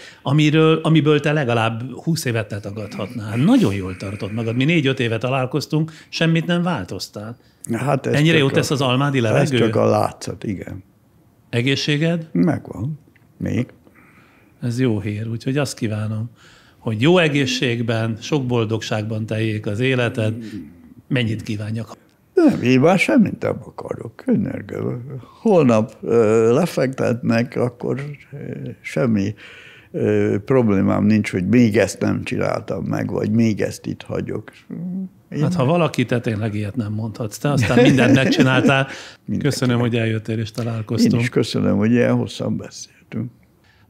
amiből te legalább 20 évet te tagadhatnál. Nagyon jól tartod magad. Mi 4-5 éve találkoztunk, semmit nem változtál. Hát ennyire jót tesz az almádi levegő? Ez csak a látszat, igen. Egészséged? Megvan. Még. Ez jó hír, úgyhogy azt kívánom, hogy jó egészségben, sok boldogságban teljék az életed. Mennyit kívánjak? Nem, én már semmit nem akarok. Könyörgöm. Holnap lefektetnek, akkor semmi problémám nincs, hogy még ezt nem csináltam meg, vagy még ezt itt hagyok. Hát ha valaki, te tényleg ilyet nem mondhatsz. Te aztán mindent megcsináltál. Köszönöm, hogy eljöttél és találkoztunk. Én is köszönöm, hogy ilyen hosszan beszéltünk.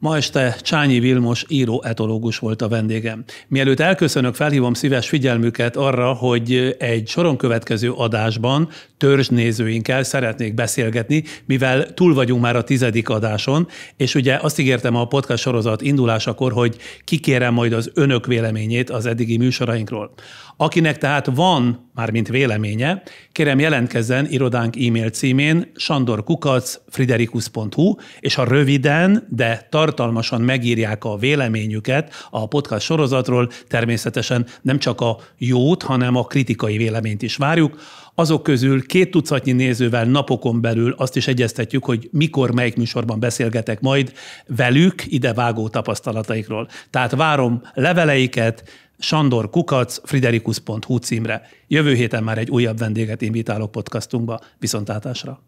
Ma este Csányi Vilmos író-etológus volt a vendégem. Mielőtt elköszönök, felhívom szíves figyelmüket arra, hogy egy soron következő adásban törzsnézőinkkel szeretnék beszélgetni, mivel túl vagyunk már a 10. adáson, és ugye azt ígértem a podcast sorozat indulásakor, hogy kikérem majd az önök véleményét az eddigi műsorainkról. Akinek tehát van mármint véleménye, kérem jelentkezzen irodánk e-mail címén sandor@friderikus.hu, és ha röviden, de tartalmasan megírják a véleményüket a podcast sorozatról, természetesen nem csak a jót, hanem a kritikai véleményt is várjuk. Azok közül 2 tucatnyi nézővel napokon belül azt is egyeztetjük, hogy mikor, melyik műsorban beszélgetek majd velük idevágó tapasztalataikról. Tehát várom leveleiket sandor@friderikus.hu címre. Jövő héten már egy újabb vendéget invitálok podcastunkba. Viszontlátásra!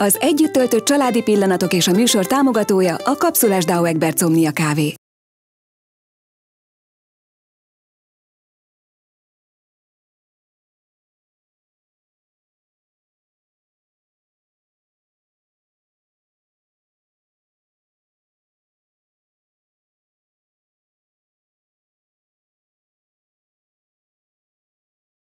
Az együtt töltött családi pillanatok és a műsor támogatója a kapszulás Dauegberts Omnia kávé.